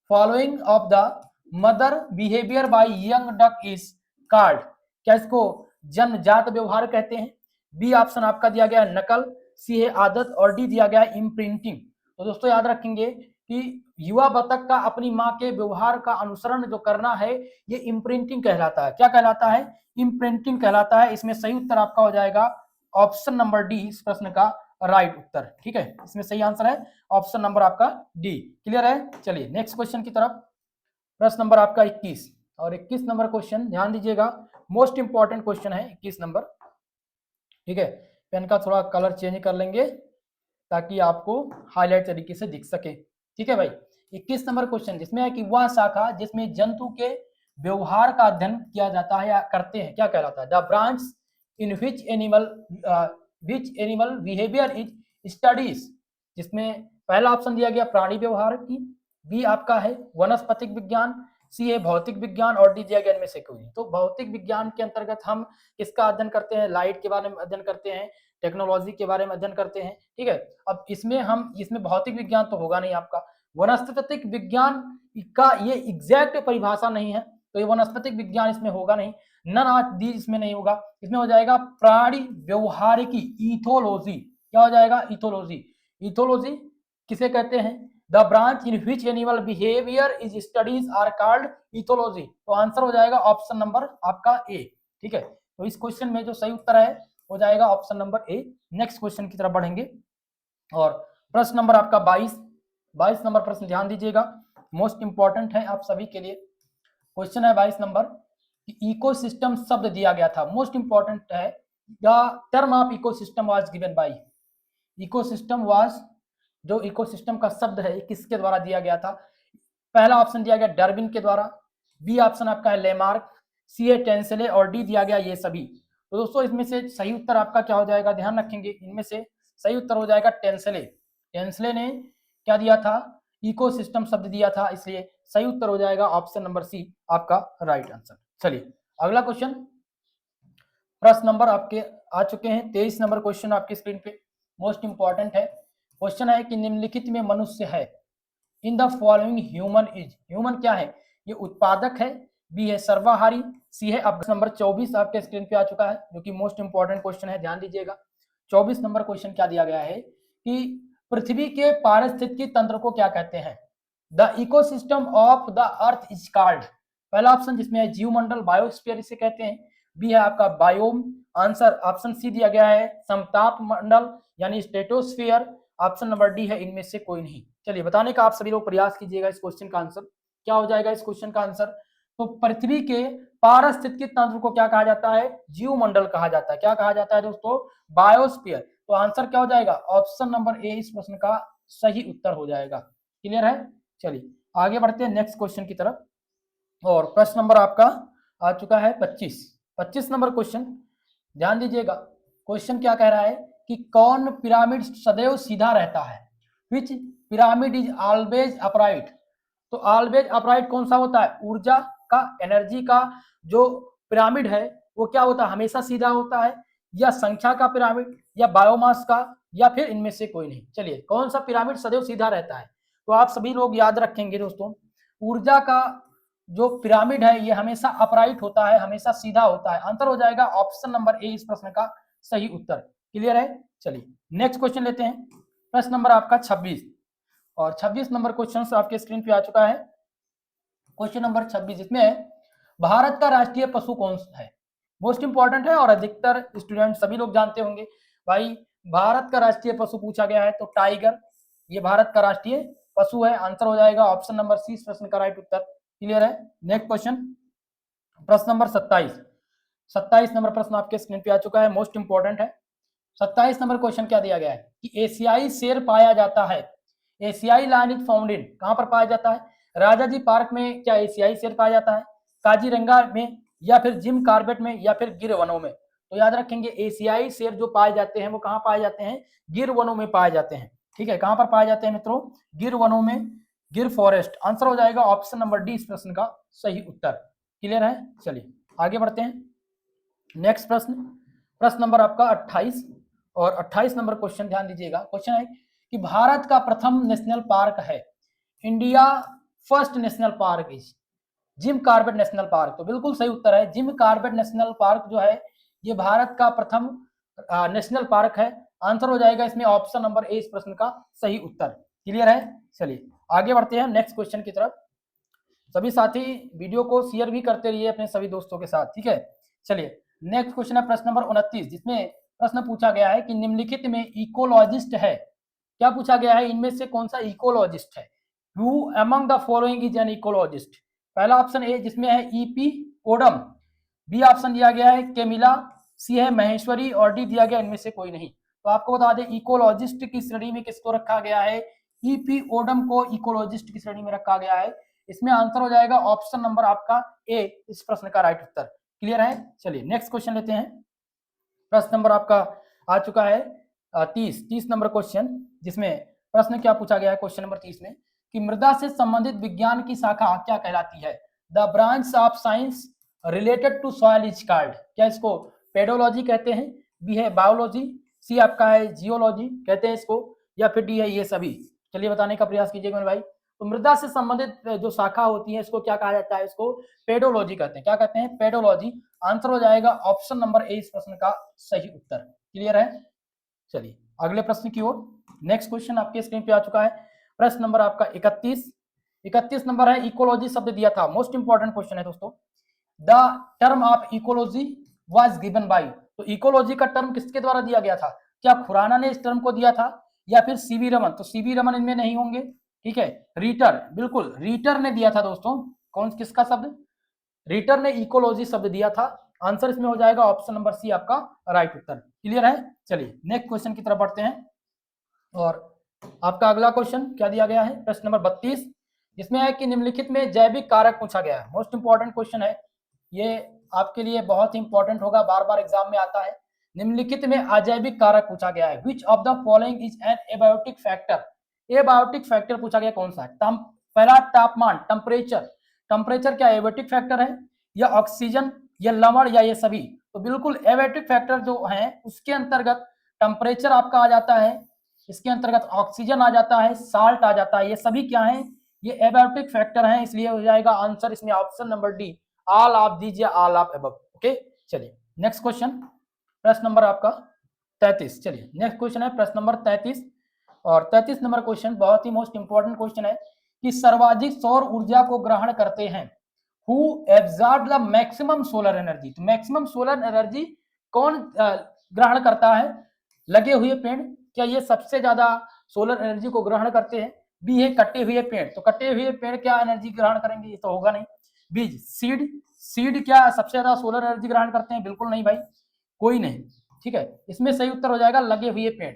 following of the mother behaviour by young duck is called, क्या इसको जन्मजात व्यवहार कहते हैं, बी ऑप्शन आपका दिया गया है नकल, सी है आदत और डी दिया गया है इम्प्रिंटिंग। तो दोस्तों याद रखेंगे कि युवा बतख का अपनी माँ के व्यवहार का अनुसरण जो करना है ये इम्प्रिंटिंग कहलाता है। क्या कहलाता है, इम्प्रिंटिंग कहलाता है। इसमें सही उत्तर आपका हो जाएगा ऑप्शन नंबर डी, इस प्रश्न का राइट उत्तर। ठीक है, इसमें सही आंसर है ऑप्शन नंबर आपका डी। क्लियर है, चलिए नेक्स्ट क्वेश्चन की तरफ। प्रश्न नंबर आपका 21 और 21 नंबर क्वेश्चन ध्यान दीजिएगा, मोस्ट इंपॉर्टेंट क्वेश्चन है 21 नंबर। ठीक है, पेन का थोड़ा कलर चेंज कर लेंगे ताकि आपको हाईलाइट तरीके से दिख सके। ठीक है भाई, 21 नंबर क्वेश्चन जिसमें है कि वह शाखा जिसमें जंतु के व्यवहार का अध्ययन किया जाता है या करते हैं क्या कहलाता है, the branch in which animal behaviour is studies, जिसमें पहला ऑप्शन दिया गया प्राणी व्यवहार की, बी आपका है वनस्पतिक विज्ञान, सी है भौतिक विज्ञान और डी दिया गया इनमें से कोई। तो भौतिक विज्ञान के अंतर्गत हम किसका अध्ययन करते हैं, लाइट के बारे में अध्ययन करते हैं, टेक्नोलॉजी के बारे में अध्ययन करते हैं। ठीक है, अब इसमें भौतिक विज्ञान तो होगा नहीं आपका, वनस्पतिक विज्ञान का ये एग्जैक्ट परिभाषा नहीं है, तो ये वनस्पतिक विज्ञान इसमें होगा नहीं, नन ऑफ दी इसमें नहीं होगा। इसमें हो जाएगा प्राणी व्यवहारिकी, इथोलॉजी। क्या हो जाएगा, इथोलॉजी। इथोलॉजी किसे कहते हैं, the branch in which animal behaviour is studies are called ethology. तो आंसर हो जाएगा ऑप्शन नंबर आपका ए। ठीक है, तो इस क्वेश्चन में जो सही उत्तर है हो जाएगा ऑप्शन नंबर ए। नेक्स्ट क्वेश्चन की तरफ बढ़ेंगे और प्रश्न नंबर आपका 22 नंबर प्रश्न ध्यान दीजिएगा, मोस्ट इंपॉर्टेंट है आप सभी के लिए। क्वेश्चन है 22 नंबर, इकोसिस्टम शब्द दिया गया था, मोस्ट इंपॉर्टेंट है, the term of ecosystem was given by, ecosystem was, जो इकोसिस्टम का शब्द है किसके द्वारा दिया गया था, पहला ऑप्शन दिया गया डार्विन के द्वारा, बी ऑप्शन आपका है लेमार्क, सी है टेंसले और डी दिया गया ये सभी। तो दोस्तों इसमें से सही उत्तर आपका क्या हो जाएगा, ध्यान रखेंगे, इनमें से सही उत्तर हो जाएगा टेंसले। टेंसले ने क्या दिया था, इकोसिस्टम शब्द दिया था, इसलिए सही उत्तर हो जाएगा ऑप्शन नंबर सी आपका राइट आंसर। चलिए अगला क्वेश्चन, प्रश्न नंबर आपके आ चुके हैं 23 नंबर क्वेश्चन आपकी स्क्रीन पे, मोस्ट इंपॉर्टेंट है। क्वेश्चन है कि निम्नलिखित में मनुष्य है, in the following human is, human क्या है, ये उत्पादक है, बी है सर्वाहारी, सी है। अब नंबर 24 आपके स्क्रीन पे आ चुका है जो कि मोस्ट इंपॉर्टेंट क्वेश्चन है, ध्यान दीजिएगा। 24 नंबर क्वेश्चन क्या दिया गया है कि पृथ्वी के पारिस्थितिकी तंत्र को क्या कहते हैं, the ecosystem of the earth is called, पहला ऑप्शन जिसमें है जीवमंडल, बायोस्फीयर इसे कहते हैं, बी है आपका बायोम, आंसर ऑप्शन सी दिया गया है समताप मंडल यानी स्ट्रेटोस्फीयर, ऑप्शन नंबर डी है इनमें से कोई नहीं। चलिए बताने का आप सभी लोग प्रयास कीजिएगा इस क्वेश्चन का आंसर क्या हो जाएगा, इस क्वेश्चन का आंसर। तो पृथ्वी के पारिस्थितिकी तंत्र को क्या कहा जाता है, जीवमंडल कहा जाता है, क्या कहा जाता है दोस्तों, बायोस्फीयर। तो आंसर क्या हो जाएगा, ऑप्शन नंबर ए इस प्रश्न का सही उत्तर हो जाएगा। क्लियर है, चलिए आगे बढ़ते हैं नेक्स्ट क्वेश्चन की तरफ और प्रश्न नंबर आपका आ चुका है 25 नंबर क्वेश्चन, ध्यान दीजिएगा। क्वेश्चन क्या कह रहा है कि कौन पिरामिड सदैव सीधा रहता है, विच पिरामिड इज ऑलवेज अपराइट। तो ऑलवेज अपराइट कौन सा होता है, ऊर्जा का, एनर्जी का जो पिरामिड है वो क्या होता है, हमेशा सीधा होता है, या संख्या का पिरामिड, या बायोमास का, या फिर इनमें से कोई नहीं। चलिए कौन सा पिरामिड सदैव सीधा रहता है, तो आप सभी लोग याद रखेंगे दोस्तों, ऊर्जा का जो पिरामिड है ये हमेशा अपराइट होता है, हमेशा सीधा होता है। आंसर हो जाएगा ऑप्शन नंबर ए इस प्रश्न का सही उत्तर। क्लियर है, चलिए नेक्स्ट क्वेश्चन लेते हैं, प्रश्न नंबर आपका 26 और 26 नंबर क्वेश्चन आपके स्क्रीन पे आ चुका है। क्वेश्चन नंबर 26 इसमें है भारत का राष्ट्रीय पशु कौन सा है, मोस्ट इंपॉर्टेंट है और अधिकतर स्टूडेंट सभी लोग जानते होंगे भाई, भारत का राष्ट्रीय पशु पूछा गया है तो टाइगर ये भारत का राष्ट्रीय पशु है, आंसर हो जाएगा ऑप्शन नंबर सी इस प्रश्न का राइट उत्तर। क्लियर है, नेक्स्ट क्वेश्चन, प्रश्न नंबर 27 नंबर प्रश्न आपके स्क्रीन पे आ चुका है, मोस्ट इंपॉर्टेंट है। 27 नंबर क्वेश्चन क्या दिया गया है कि एशियाई शेर पाया जाता है, एशियाई लायन इज फाउंड इन, कहां पर पाया जाता है, राजाजी पार्क में क्या एशियाई शेर पाया जाता है, काजीरंगा में, या फिर जिम कार्बेट में, या फिर गिर वनों में। तो याद रखेंगे एशियाई शेर जो पाए जाते हैं वो कहां पाए जाते हैं, गिर वनों में पाए जाते हैं। ठीक है, कहां पर पाए जाते हैं मित्रों, गिर वनों में, गिर फॉरेस्ट, आंसर हो जाएगा ऑप्शन नंबर डी इस प्रश्न का सही उत्तर। क्लियर है, चलिए आगे बढ़ते हैं नेक्स्ट प्रश्न, प्रश्न नंबर आपका 28 और 28 नंबर क्वेश्चन ध्यान दीजिएगा। क्वेश्चन है कि भारत का प्रथम नेशनल पार्क है, India first national park is Jim Corbett national park. तो बिल्कुल सही उत्तर है, जिम कॉर्बेट नेशनल पार्क जो है ये भारत का प्रथम नेशनल पार्क है। आंसर हो जाएगा इसमें ऑप्शन नंबर ए इस प्रश्न का सही उत्तर। क्लियर है? चलिए आगे बढ़ते हैं नेक्स्ट क्वेश्चन की तरफ। सभी साथी वीडियो को शेयर भी करते रहिए अपने सभी दोस्तों के साथ, ठीक है। चलिए नेक्स्ट क्वेश्चन है प्रश्न नंबर 29, जिसमें प्रश्न पूछा गया है कि निम्नलिखित में इकोलॉजिस्ट है। क्या पूछा गया है? इनमें से कौन सा इकोलॉजिस्ट है? Who among the following is an ecologist? पहला ऑप्शन ए जिसमें है ईपी ओडम, बी ऑप्शन दिया गया है केमिला, सी है महेश्वरी और डी दिया गया इनमें से कोई नहीं। तो आपको बता दें इकोलॉजिस्ट की श्रेणी में किसको रखा गया है? ईपी ओडम को इकोलॉजिस्ट की श्रेणी में रखा गया है। इसमें आंसर हो जाएगा ऑप्शन नंबर आपका ए इस प्रश्न का राइट उत्तर। क्लियर है? चलिए नेक्स्ट क्वेश्चन लेते हैं। प्रश्न नंबर आपका आ चुका है 30 नंबर क्वेश्चन, जिसमें प्रश्न क्या पूछा गया है क्वेश्चन नंबर 30 में कि मृदा से संबंधित विज्ञान की शाखा क्या कहलाती है? The branch of science related to soil is called. क्या इसको पेडोलॉजी कहते हैं, बी है बायोलॉजी, सी आपका है जियोलॉजी कहते हैं इसको, या फिर डी है ये सभी? चलिए बताने का प्रयास कीजिएगा मेरे भाई। तो मृदा से संबंधित जो शाखा होती है इसको क्या कहा जाता है? इसको पेडोलॉजी कहते हैं। क्या कहते हैं? पेडोलॉजी। आंसर हो जाएगा ऑप्शन नंबर ए इस प्रश्न का सही उत्तर। क्लियर है? चलिए अगले प्रश्न की ओर। नेक्स्ट क्वेश्चन आपके स्क्रीन पे आ चुका है, प्रश्न नंबर आपका 31 नंबर है। इकोलॉजी शब्द दिया था, मोस्ट इंपॉर्टेंट क्वेश्चन है दोस्तों। The term of ecology was given by. तो इकोलॉजी का टर्म किसके द्वारा दिया गया था? क्या खुराना ने इस टर्म को दिया था या फिर सीवी रमन? तो सीवी रमन इनमें नहीं होंगे, ठीक है। रीटर, बिल्कुल रीटर ने दिया था दोस्तों। कौन किसका शब्द? रीटर ने इकोलॉजी शब्द दिया था। आंसर इसमें हो जाएगा ऑप्शन नंबर सी आपका राइट उत्तर। क्लियर है? चलिए नेक्स्ट क्वेश्चन की तरफ बढ़ते हैं। और आपका अगला क्वेश्चन क्या दिया गया है? प्रश्न नंबर 32, जिसमें है कि निम्नलिखित में जैविक कारक पूछा गया है। मोस्ट इंपॉर्टेंट क्वेश्चन है ये, आपके लिए बहुत इंपॉर्टेंट होगा, बार बार एग्जाम में आता है। निम्नलिखित में अजैविक कारक पूछा गया है। Which of the following is an abiotic factor? Abiotic factor पूछा गया कौन सा है? पहला तापमान, टेम्परेचर। टेम्परेचर क्या एबायोटिक फैक्टर है, या ऑक्सीजन, या लवण, या ये सभी? तो बिल्कुल एबायोटिक फैक्टर जो है उसके अंतर्गत टेम्परेचर आपका आ जाता है, इसके अंतर्गत ऑक्सीजन आ जाता है, साल्ट आ जाता है। ये सभी क्या है? ये एबायोटिक फैक्टर हैं। इसलिए हो जाएगा आंसर इसमें option number D, all of these या ऑल ऑफ अबव। ओके चलिए नेक्स्ट क्वेश्चन, प्रश्न नंबर आपका 33। चलिए नेक्स्ट क्वेश्चन है प्रश्न नंबर 33, और 33 नंबर क्वेश्चन बहुत ही मोस्ट इंपॉर्टेंट क्वेश्चन है कि सर्वाधिक सौर ऊर्जा को ग्रहण करते हैं। Who absorb the maximum solar energy? तो मैक्सिमम सोलर एनर्जी कौन ग्रहण करता है? लगे हुए पेड़। क्या ये सबसे ज्यादा सोलर एनर्जी को ग्रहण करते हैं? बी है कटे हुए पेड़। तो कटे हुए पेड़ क्या एनर्जी ग्रहण करेंगे? ये तो होगा नहीं। बीज, सीड, सीड क्या सबसे ज्यादा सोलर एनर्जी ग्रहण करते हैं? बिल्कुल नहीं भाई, कोई नहीं, ठीक है। इसमें सही उत्तर हो जाएगा लगे हुए पेड़।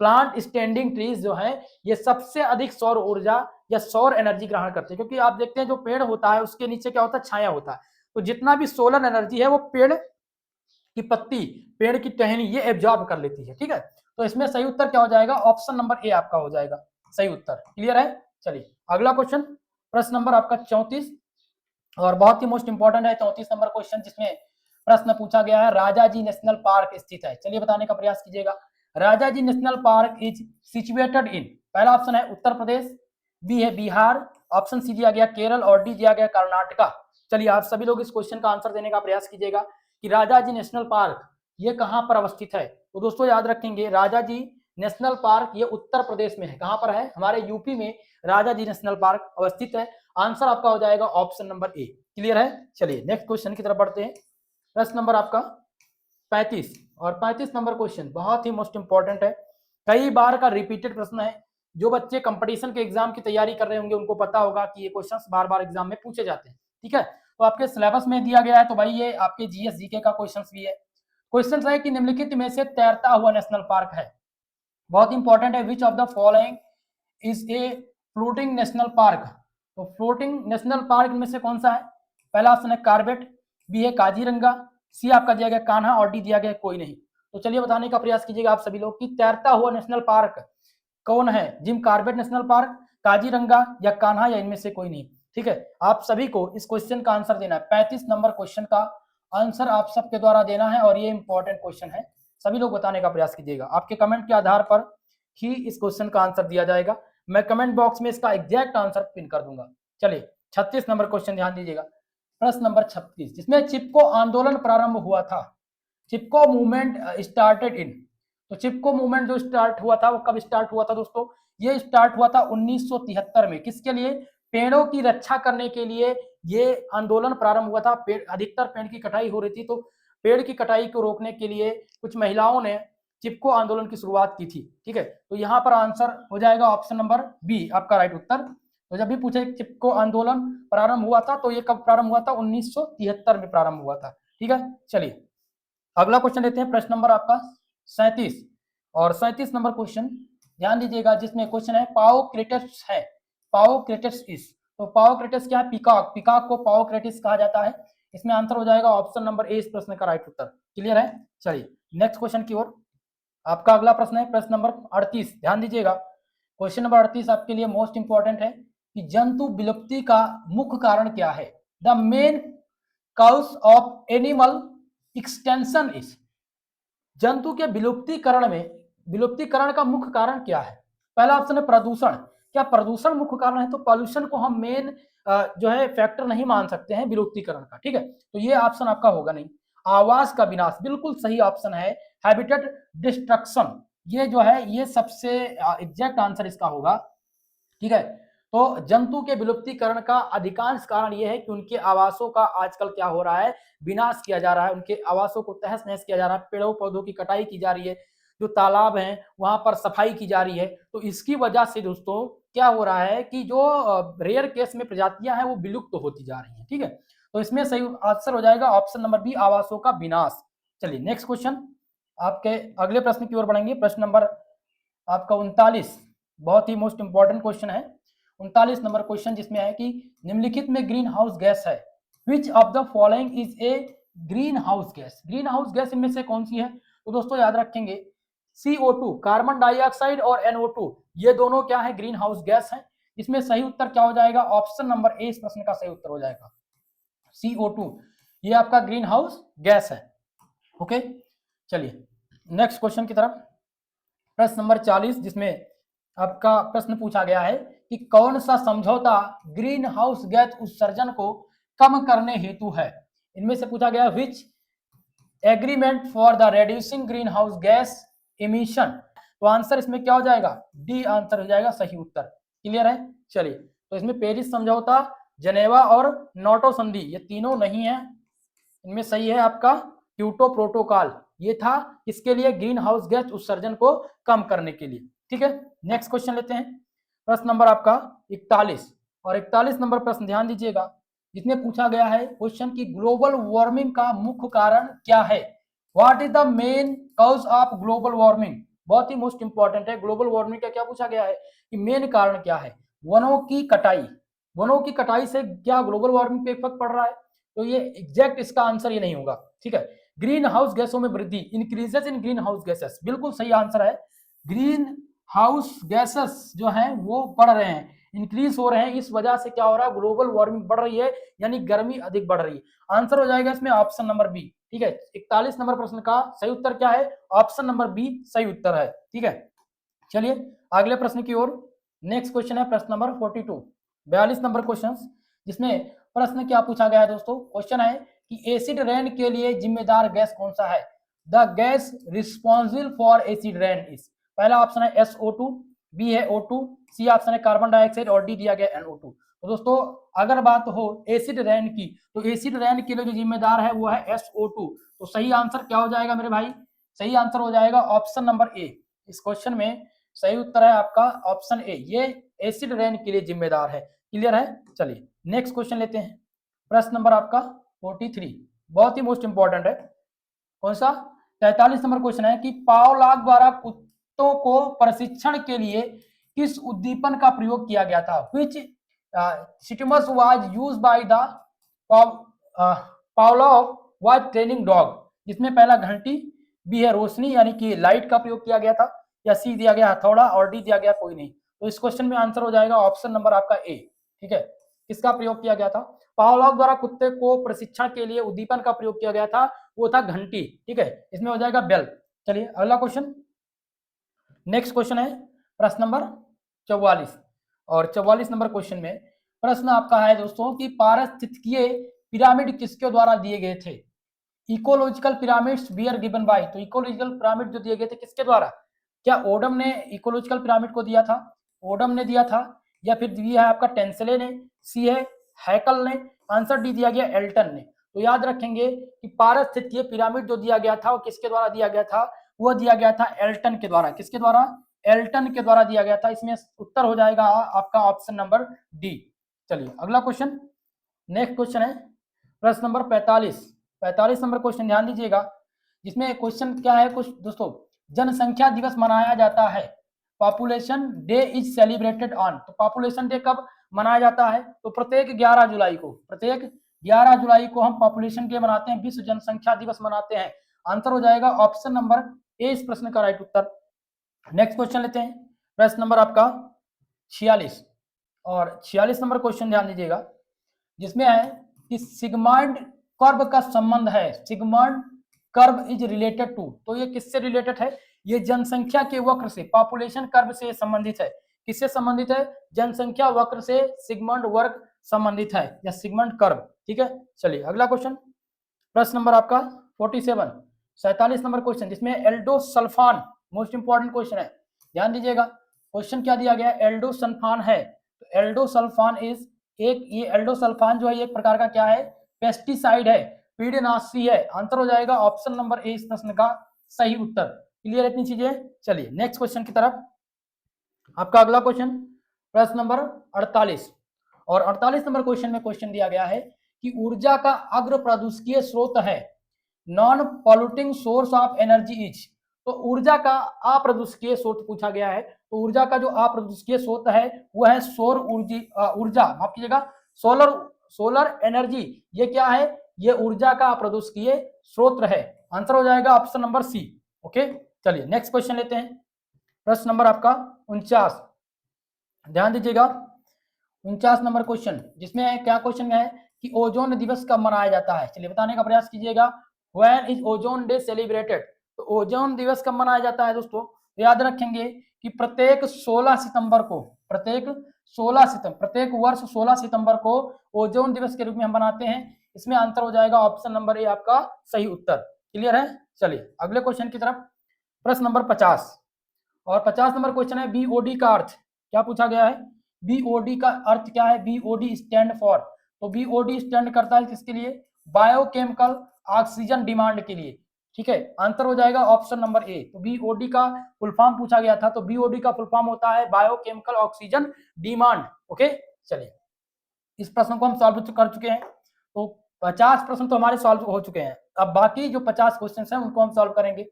प्लांट स्टैंडिंग ट्रीज जो है ये सबसे अधिक सौर ऊर्जा या सौर एनर्जी ग्रहण करते हैं, क्योंकि आप देखते हैं जो पेड़ होता है उसके नीचे क्या होता है? छाया होता है। तो जितना भी सोलर एनर्जी है वो पेड़ की पत्ती, पेड़ की टहनी ये एब्जॉर्ब कर लेती है, ठीक है। तो इसमें सही उत्तर क्या हो जाएगा? ऑप्शन नंबर ए आपका हो जाएगा सही उत्तर। क्लियर है? चलिए अगला क्वेश्चन, प्रश्न नंबर आपका 34, और बहुत ही मोस्ट इंपॉर्टेंट है 34 नंबर क्वेश्चन, जिसमें प्रश्न पूछा गया है राजाजी नेशनल पार्क स्थित है। चलिए बताने का प्रयास कीजिएगा। Rajaji national park is situated in, पहला ऑप्शन है उत्तर प्रदेश, बी है बिहार, ऑप्शन सी दिया गया केरल और डी दिया गया कर्नाटका। चलिए आप सभी लोग इस क्वेश्चन का आंसर देने का प्रयास कीजिएगा कि राजाजी नेशनल पार्क ये कहां पर अवस्थित है। तो दोस्तों याद रखेंगे राजाजी नेशनल पार्क ये उत्तर प्रदेश में है। कहां पर है? हमारे यूपी में राजाजी नेशनल पार्क अवस्थित है। आंसर आपका हो जाएगा ऑप्शन नंबर ए। क्लियर है? चलिए नेक्स्ट क्वेश्चन की तरफ बढ़ते हैं। प्रश्न नंबर आपका 35, और 35 नंबर क्वेश्चन बहुत ही मोस्ट इंपॉर्टेंट है, कई बार का रिपीटेड प्रश्न है। जो बच्चे कंपटीशन के एग्जाम की तैयारी कर रहे होंगे उनको पता होगा कि ये क्वेश्चंस बार बार एग्जाम में पूछे जाते हैं, ठीक है। तो आपके सिलेबस में दिया गया है, तो भाई ये आपके जीएस जीके का क्वेश्चंस भी है। क्वेश्चन है कि निम्नलिखित में से तैरता हुआ नेशनल पार्क है, बहुत इंपॉर्टेंट है। Which of the following is a floating national park? तो फ्लोटिंग नेशनल पार्क में से कौन सा है? पहला ऑप्शन है कार्बेट, बी है काजीरंगा, सी आपका दिया गया कान्हा और डी दिया गया कोई नहीं। तो चलिए बताने का प्रयास कीजिएगा आप सभी लोग कि तैरता हुआ नेशनल पार्क कौन है? Jim Corbett national park, Kaziranga या कान्हा, या इनमें से कोई नहीं, ठीक है। आप सभी को इस क्वेश्चन का आंसर देना है। 35 नंबर क्वेश्चन का आंसर आप सबके द्वारा देना है और ये इंपॉर्टेंट क्वेश्चन है, सभी लोग बताने का प्रयास कीजिएगा। आपके कमेंट के आधार पर ही इस क्वेश्चन का आंसर दिया जाएगा। मैं कमेंट बॉक्स में इसका एग्जैक्ट आंसर पिन कर दूंगा। चलिए 36 नंबर क्वेश्चन ध्यान दीजिएगा, प्रश्न नंबर 36, जिसमें चिपको आंदोलन प्रारंभ हुआ था। चिपको मूवमेंट स्टार्टेड इन, तो चिपको मूवमेंट जो स्टार्ट हुआ था वो कब स्टार्ट हुआ था दोस्तों? ये स्टार्ट हुआ था 1973 में। किसके लिए? पेड़ों की रक्षा करने के लिए ये आंदोलन प्रारंभ हुआ था। पेड़, अधिकतर पेड़ की कटाई हो रही थी, तो पेड़ की कटाई को रोकने के लिए कुछ महिलाओं ने चिपको आंदोलन की शुरुआत की थी। ठीक है, तो यहाँ पर आंसर हो जाएगा ऑप्शन नंबर बी आपका राइट उत्तर। तो जब भी पूछे चिपको आंदोलन प्रारंभ हुआ था तो ये कब प्रारंभ हुआ था? 1973 में प्रारंभ हुआ था। ठीक है, चलिए अगला क्वेश्चन लेते हैं, प्रश्न नंबर आपका 37 और 37 नंबर क्वेश्चन ध्यान दीजिएगा, जिसमें क्वेश्चन है पाओक्रेटिस है। पाओक्रेटिस इस, तो पाओक्रेटिस क्या है? पीकॉक। पीकॉक को पाओक्रेटिस कहा जाता है। इसमें आंसर हो जाएगा ऑप्शन नंबर ए इस प्रश्न का राइट उत्तर। क्लियर है? चलिए नेक्स्ट क्वेश्चन की ओर। आपका अगला प्रश्न है प्रश्न नंबर 38, ध्यान दीजिएगा। क्वेश्चन नंबर 38 आपके लिए मोस्ट इंपॉर्टेंट है कि जंतु विलुप्ति का मुख्य कारण क्या है? The main cause of animal extension is, जंतु के विलुप्तीकरण में विलुप्तीकरण का मुख्य कारण क्या है? पहला ऑप्शन है प्रदूषण। क्या प्रदूषण मुख्य कारण है? तो पॉल्यूशन को हम मेन जो है फैक्टर नहीं मान सकते हैं विलुप्तीकरण का। ठीक है, तो ये ऑप्शन आपका होगा नहीं। आवास का विनाश बिल्कुल सही ऑप्शन है। हैबिटेट डिस्ट्रक्शन, ये जो है ये सबसे एग्जैक्ट आंसर इसका होगा। ठीक है, तो जंतु के विलुप्तीकरण का अधिकांश कारण यह है कि उनके आवासों का आजकल क्या हो रहा है? विनाश किया जा रहा है। उनके आवासों को तहस नहस किया जा रहा है, पेड़ों पौधों की कटाई की जा रही है, जो तालाब हैं वहां पर सफाई की जा रही है। तो इसकी वजह से दोस्तों क्या हो रहा है कि जो रेयर केस में प्रजातियां हैं वो विलुप्त तो होती जा रही हैं। ठीक है, तो इसमें सही आंसर हो जाएगा ऑप्शन नंबर बी, आवासों का विनाश। चलिए नेक्स्ट क्वेश्चन, आपके अगले प्रश्न की ओर बढ़ेंगे। प्रश्न नंबर आपका 39, बहुत ही मोस्ट इंपॉर्टेंट क्वेश्चन है। 39 नंबर क्वेश्चन जिसमें है कि निम्नलिखित में ग्रीन हाउस गैस है, which of the following is a green house gas? Green house gas इनमें से कौन सी है? तो दोस्तों याद रखेंगे CO2 कार्बन डाइऑक्साइड और NO2 ये दोनों क्या है? ग्रीन हाउस गैस है। इसमें सही उत्तर क्या हो जाएगा? ऑप्शन नंबर ए इस प्रश्न का सही उत्तर हो जाएगा, CO2 ये आपका ग्रीन हाउस गैस है। ओके, चलिए नेक्स्ट क्वेश्चन की तरफ। प्रश्न नंबर 40 जिसमें आपका प्रश्न पूछा गया है कि कौन सा समझौता ग्रीन हाउस गैस उत्सर्जन को कम करने हेतु है? इनमें से पूछा गया which agreement for the reducing green house gas emission, तो आंसर इसमें क्या हो जाएगा? डी आंसर हो जाएगा सही उत्तर। क्लियर है? चलिए, तो इसमें पेरिस समझौता, जनेवा और नोटो संधि ये तीनों नहीं है। इनमें सही है आपका क्योटो प्रोटोकॉल, ये था इसके लिए ग्रीन हाउस गैस उत्सर्जन को कम करने के लिए। ठीक है, नेक्स्ट क्वेश्चन लेते हैं, प्रश्न नंबर आपका 41 और 41 नंबर प्रश्न ध्यान दीजिएगा, जिसमें पूछा गया है क्वेश्चन की ग्लोबल वार्मिंग का मुख्य कारण क्या है? What is the main cause of global warming? बहुत ही मोस्ट इंपॉर्टेंट है। ग्लोबल वार्मिंग का क्या पूछा गया है कि मेन कारण क्या है? वनों की कटाई। वनों की कटाई से क्या ग्लोबल वार्मिंग पे इफेक्ट पड़ रहा है? तो ये एग्जैक्ट इसका आंसर ये नहीं होगा। ठीक है, ग्रीन हाउस गैसों में वृद्धि, इंक्रीजेस इन ग्रीन हाउस गैसेस, बिल्कुल सही आंसर है। ग्रीन हाउस गैसेस जो हैं वो बढ़ रहे हैं, इंक्रीज हो रहे हैं, इस वजह से क्या हो रहा है? ग्लोबल वार्मिंग बढ़ रही है, यानी गर्मी अधिक बढ़ रही है। आंसर हो जाएगा इसमें ऑप्शन नंबर बी। ठीक है, 41 नंबर प्रश्न का सही उत्तर क्या है? ऑप्शन नंबर बी सही उत्तर है। ठीक है, चलिए अगले प्रश्न की ओर। नेक्स्ट क्वेश्चन है प्रश्न नंबर 42, 42 नंबर क्वेश्चन, जिसमें प्रश्न क्या पूछा गया है दोस्तों? क्वेश्चन है कि एसिड रेन के लिए जिम्मेदार गैस कौन सा है? The gas responsible for acid rain is, पहला ऑप्शन है SO2, बी है O2, सी ऑप्शन है कार्बन डाइऑक्साइड और डी दिया गया NO2। तो दोस्तों अगर बात हो एसिड रेन की, तो एसिड रेन के लिए जो जिम्मेदार है वो है SO2। तो सही आंसर क्या हो जाएगा मेरे भाई? सही आंसर हो जाएगा ऑप्शन नंबर ए। इस क्वेश्चन में सही उत्तर है आपका ऑप्शन ए, ये एसिड रेन के लिए जिम्मेदार है। क्लियर है? चलिए नेक्स्ट क्वेश्चन लेते हैं, प्रश्न नंबर आपका 43, बहुत ही मोस्ट इंपॉर्टेंट है। कौन सा? 43 नंबर क्वेश्चन है कि पावलॉग द्वारा कुत्तों को प्रशिक्षण के लिए किस उद्दीपन का प्रयोग किया गया था? Which stimulus was used by the Pavlov was training dog, जिसमें पहला घंटी, बी है रोशनी यानी कि लाइट का प्रयोग किया गया था, या सी दिया गया हथौड़ा और डी दिया गया कोई नहीं। तो इस क्वेश्चन में आंसर हो जाएगा ऑप्शन नंबर आपका ए। ठीक है, किसका प्रयोग किया गया था? पावलोव द्वारा कुत्ते को प्रशिक्षण के लिए उद्दीपन का प्रयोग किया गया था, वो था घंटी। ठीक है, इसमें हो जाएगा बेल। चलिए अगला क्वेश्चन, नेक्स्ट क्वेश्चन है प्रश्न नंबर 44 और 44 नंबर क्वेश्चन में प्रश्न आपका है दोस्तों कि पारिस्थितिकीय पिरामिड किसके द्वारा दिए गए थे? Ecological pyramids were given by, तो इकोलॉजिकल पिरामिड जो दिए गए थे किसके द्वारा? क्या ओडम ने इकोलॉजिकल पिरामिड को दिया था? ओडम ने दिया था, या फिर दिया है आपका टेंसले ने, सी है हैकल ने, आंसर डी दिया गया एल्टन ने। तो याद रखेंगे कि पारिस्थितिकीय पिरामिड जो दिया गया था वो किसके द्वारा दिया गया था? वो दिया गया था एल्टन के द्वारा। किसके द्वारा? एल्टन के द्वारा दिया गया था। इसमें उत्तर हो जाएगा आपका ऑप्शन नंबर डी। चलिए अगला क्वेश्चन, नेक्स्ट क्वेश्चन है प्रश्न नंबर 45 नंबर क्वेश्चन ध्यान दीजिएगा, जिसमें क्वेश्चन क्या है कुछ दोस्तों, जनसंख्या दिवस मनाया जाता है, population day is celebrated on. तो पॉपुलेशन डे कब मनाया जाता है? तो प्रत्येक 11 जुलाई को, प्रत्येक 11 जुलाई को हम पॉपुलेशन डे मनाते हैं, विश्व जनसंख्या दिवस मनाते हैं। आंसर हो जाएगा ऑप्शन नंबर ए इस प्रश्न का राइट उत्तर। नेक्स्ट क्वेश्चन लेते हैं, प्रश्न नंबर आपका 46 और 46 नंबर क्वेश्चन ध्यान दीजिएगा, जिसमें है कि सिग्मांड कर्व का संबंध है, सिग्मांड कर्व इज रिलेटेड टू। तो ये किससे रिलेटेड है? ये जनसंख्या के वक्र से, पॉपुलेशन कर्व से संबंधित है। किससे संबंधित है? जनसंख्या वक्र से सिग्मांड वर्ग संबंधित है, या सिग्मांड कर्व। ठीक है, चलिए अगला क्वेश्चन, प्रश्न नंबर आपका 47 नंबर क्वेश्चन, जिसमें एल्डोसल्फान मोस्ट इंपॉर्टेंट क्वेश्चन है, ध्यान दीजिएगा। क्वेश्चन क्या दिया गया? एल्डोसल्फान है। तो एल्डोसल्फान इज एक, ये एल्डोसल्फान जो है एक प्रकार का क्या है? पेस्टिसाइड है, कीटनाशी है। आंसर हो जाएगा ऑप्शन नंबर ए इस प्रश्न का सही उत्तर। क्लियर इतनी चीजें? चलिए नेक्स्ट क्वेश्चन की तरफ। आपका अगला क्वेश्चन प्रश्न नंबर 48 और 48 नंबर क्वेश्चन में क्वेश्चन दिया गया है कि ऊर्जा का अग्र प्रदूषकीय स्रोत है, non polluting source of energy is. तो ऊर्जा का अप्रदूषकीय स्रोत पूछा गया है। तो ऊर्जा का जो अप्रदूषकीय स्रोत है वो है सौर ऊर्जा, माफ कीजिएगा, सोलर एनर्जी। ये क्या है? ये ऊर्जा का अप्रदूषकीय स्रोत है। आंसर हो जाएगा ऑप्शन नंबर सी। ओके, चलिए नेक्स्ट क्वेश्चन लेते हैं, प्रश्न नंबर आपका 49, ध्यान दीजिएगा 49 नंबर क्वेश्चन, जिसमें क्या क्वेश्चन है कि ओजोन दिवस कब मनाया जाता है? चलिए बताने का प्रयास कीजिएगा। When is ozone day celebrated? तो ओजोन दिवस कब मनाया जाता है दोस्तों? याद रखेंगे कि प्रत्येक 16 सितंबर को, प्रत्येक वर्ष 16 सितंबर को ओजोन दिवस के रूप में हम मनाते हैं। इसमें आंसर हो जाएगा ऑप्शन नंबर ए आपका सही उत्तर। क्लियर है? चलिए अगले क्वेश्चन की तरफ, प्रश्न नंबर 50 और 50 नंबर क्वेश्चन है बीओडी का अर्थ क्या पूछा गया है? बीओडी का अर्थ क्या है? बीओडी स्टैंड फॉर, तो बीओडी स्टैंड करता है किसके लिए? बायोकेमिकल ऑक्सीजन डिमांड के लिए। ठीक है, आंसर हो जाएगा ऑप्शन नंबर ए। तो बीओडी का फुल फॉर्म पूछा गया था, तो बीओडी का फुल फॉर्म होता है बायोकेमिकल ऑक्सीजन डिमांड। ओके, चलिए इस प्रश्न को हम सॉल्व कर चुके हैं। तो 50 प्रश्न तो हमारे सॉल्व हो चुके हैं। अब बाकी जो 50 क्वेश्चन हैं उनको हम सॉल्व करेंगे।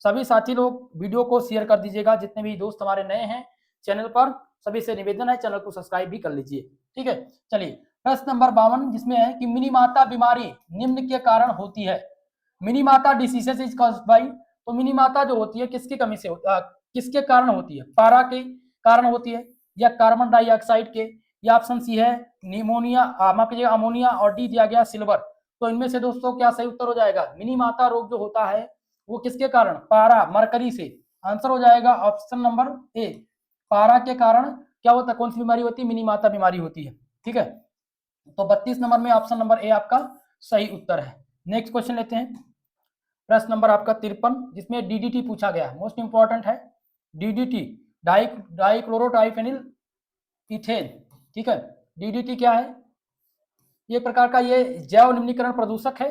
सभी साथी लोग वीडियो को शेयर कर दीजिएगा, जितने भी दोस्त हमारे नए हैं चैनल पर, सभी से निवेदन है चैनल को सब्सक्राइब भी कर लीजिए। ठीक है, चलिए प्रश्न नंबर 52, जिसमें है कि मिनीमाता बीमारी निम्न के कारण होती है। Minimata diseases is caused by, तो मिनीमाता जो होती है किसकी कमी से किसके कारण होती है? पारा के कारण होती है, या कार्बन डाइऑक्साइड के, या ऑप्शन सी है निमोनिया, माफ कीजिएगा अमोनिया, और डी दिया गया सिल्वर। तो इनमें से दोस्तों क्या सही उत्तर हो जाएगा? मिनीमाता रोग जो होता है वो किसके कारण? पारा, मरकरी से। आंसर हो जाएगा ऑप्शन नंबर ए, पारा के कारण क्या होता है? कौन सी बीमारी होती है? मिनीमाता बीमारी होती है। ठीक है, तो 32 नंबर में ऑप्शन नंबर ए आपका सही उत्तर है। नेक्स्ट क्वेश्चन लेते हैं, प्रश्न नंबर आपका 53, जिसमें डीडीटी पूछा गया, मोस्ट इंपॉर्टेंट है डीडीटी, डाइक्लोरोटाइफेनिल इथेन। ठीक है, डीडीटी क्या है? ये प्रकार का ये जैव निम्नीकरण प्रदूषक है,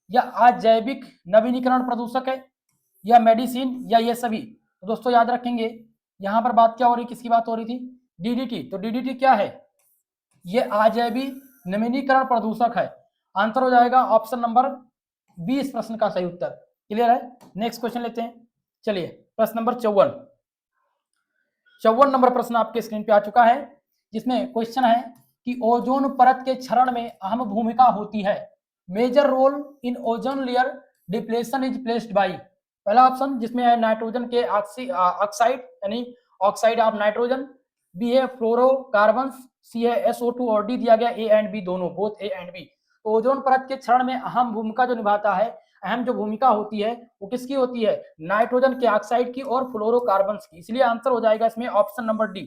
या अजैविक नवीनीकरण प्रदूषक है, या मेडिसिन, या ये सभी? तो दोस्तों याद रखेंगे यहाँ पर बात क्या हो रही, किसकी बात हो रही थी? डीडीटी। तो डीडीटी क्या है? ये अजैविक नवीनीकरण प्रदूषक है। आंसर हो जाएगा ऑप्शन नंबर बी इस प्रश्न का सही उत्तर। क्लियर है? नेक्स्ट क्वेश्चन लेते हैं, चलिए प्रश्न नंबर 54 नंबर प्रश्न आपके स्क्रीन पे आ चुका है, जिसमें क्वेश्चन है कि ओजोन परत के क्षरण में अहम भूमिका होती है। Major role in ozone layer depletion is played by. पहला ऑप्शन जिसमें है नाइट्रोजन के ऑक्साइड, यानी ऑक्साइड ऑफ नाइट्रोजन, बी है फ्लोरोकार्बन्स, सी है SO2 और डी दिया गया ए एंड बी दोनों, बोथ ए एंड बी। तो ओजोन परत के क्षरण में अहम भूमिका जो निभाता है, अहम जो भूमिका होती है वो किसकी होती है, नाइट्रोजन के ऑक्साइड की और फ्लोरोकार्बन्स की। इसलिए आंसर हो जाएगा इसमें option number D,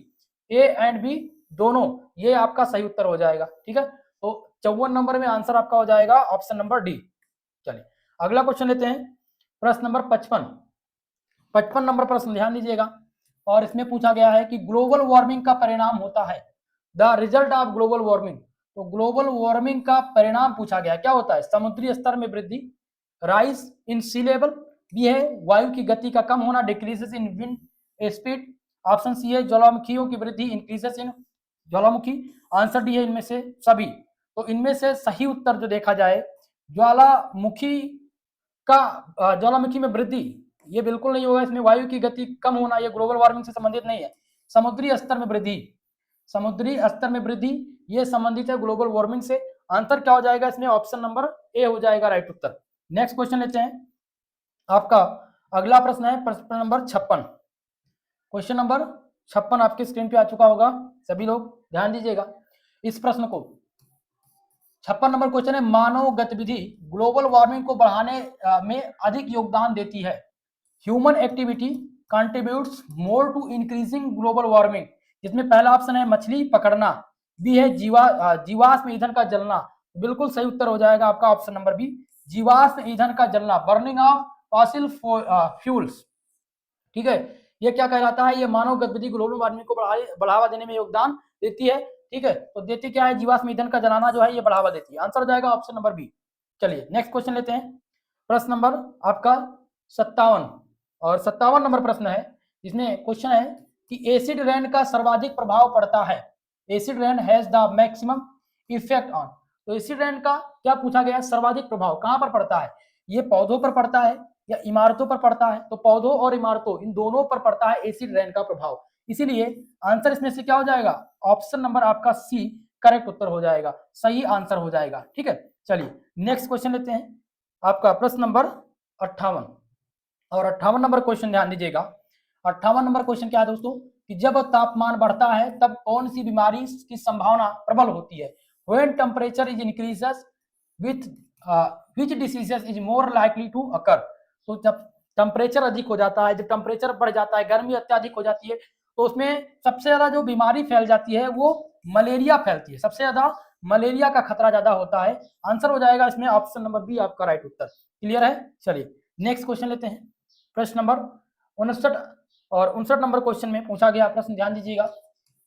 A and B दोनों, ये आपका सही उत्तर हो जाएगा। ठीक है, तो 54 नंबर में आंसर आपका हो जाएगा ऑप्शन नंबर डी। चलिए अगला क्वेश्चन लेते हैं, प्रश्न नंबर 55 नंबर प्रश्न ध्यान दीजिएगा, और इसमें पूछा गया है कि ग्लोबल वार्मिंग का परिणाम होता है, the result of global warming. तो ग्लोबल वार्मिंग का परिणाम पूछा गया, क्या होता है, समुद्री स्तर में वृद्धि, rise in sea level, B है वायु की गति का कम होना, decreases in wind speed, option C है ज्वालामुखियों की वृद्धि, इंक्रीजेस इन ज्वालामुखी, आंसर डी है इनमें से सभी। तो इनमें से सही उत्तर जो देखा जाए, ज्वालामुखी ज्वालामुखी में वृद्धि, ये बिल्कुल नहीं होगा, इसमें वायु की गति कम होना, ये ग्लोबल वार्मिंग से संबंधित नहीं है। समुद्री स्तर में वृद्धि, समुद्री स्तर में वृद्धि ये संबंधित है ग्लोबल वार्मिंग से। आंसर क्या हो जाएगा इसमें, ऑप्शन नंबर ए हो जाएगा राइट उत्तर। नेक्स्ट क्वेश्चन लेते हैं, आपका अगला प्रश्न है प्रश्न नंबर 56। क्वेश्चन नंबर 56 आपके स्क्रीन पे आ चुका होगा, सभी लोग ध्यान दीजिएगा इस प्रश्न को। 56 नंबर क्वेश्चन है, मानव गतिविधि ग्लोबल वार्मिंग को बढ़ाने में अधिक योगदान देती है, human activity contributes more to increasing global warming, जिसमें पहला ऑप्शन है मछली पकड़ना, बी है जीवाश्म ईंधन का जलना, बिल्कुल सही उत्तर हो जाएगा आपका ऑप्शन नंबर बी, जीवाश्म ईंधन का जलना, बर्निंग ऑफ फॉसिल फ्यूल्स। ठीक है, ये क्या कहलाता है, ये मानव गतिविधि ग्लोबल वार्मिंग को बढ़ावा देने में योगदान देती है। ठीक है, तो देती क्या है, जीवाश्म ईंधन का जलाना जो है ये बढ़ावा देती है, आंसर हो जाएगा ऑप्शन नंबर बी। चलिए नेक्स्ट क्वेश्चन लेते हैं, प्रश्न नंबर आपका 57, और 57 नंबर प्रश्न है, इसमें क्वेश्चन है कि एसिड रेन का सर्वाधिक प्रभाव पड़ता है, acid rain has the maximum effect on. तो एसिड रेन का क्या पूछा गया, सर्वाधिक प्रभाव कहां पर पड़ता है, ये पौधों पर पड़ता है या इमारतों पर पड़ता है, तो पौधों और इमारतों इन दोनों पर पड़ता है एसिड रेन का प्रभाव, इसीलिए आंसर इसमें से क्या हो जाएगा, ऑप्शन नंबर आपका सी करेक्ट उत्तर हो जाएगा, सही आंसर हो जाएगा। ठीक है, चलिए नेक्स्ट क्वेश्चन लेते हैं, आपका प्रश्न नंबर 58, और 58 नंबर क्वेश्चन ध्यान दीजिएगा। 58 नंबर क्वेश्चन क्या है दोस्तों, कि जब तापमान बढ़ता है तब कौन सी बीमारी की संभावना प्रबल होती है, when temperature is increases with which diseases is more likely to occur. तो जब टेम्परेचर अधिक हो जाता है, जब टेम्परेचर बढ़ जाता है, गर्मी अत्यधिक हो जाती है, तो उसमें सबसे ज्यादा जो बीमारी फैल जाती है वो मलेरिया फैलती है, सबसे ज्यादा मलेरिया का खतरा ज्यादा होता है, आंसर हो जाएगा इसमें ऑप्शन नंबर बी आपका राइट उत्तर। क्लियर है, चलिए नेक्स्ट क्वेश्चन लेते हैं, प्रश्न नंबर 59 और 59 नंबर क्वेश्चन में पूछा गया प्रश्न ध्यान दीजिएगा,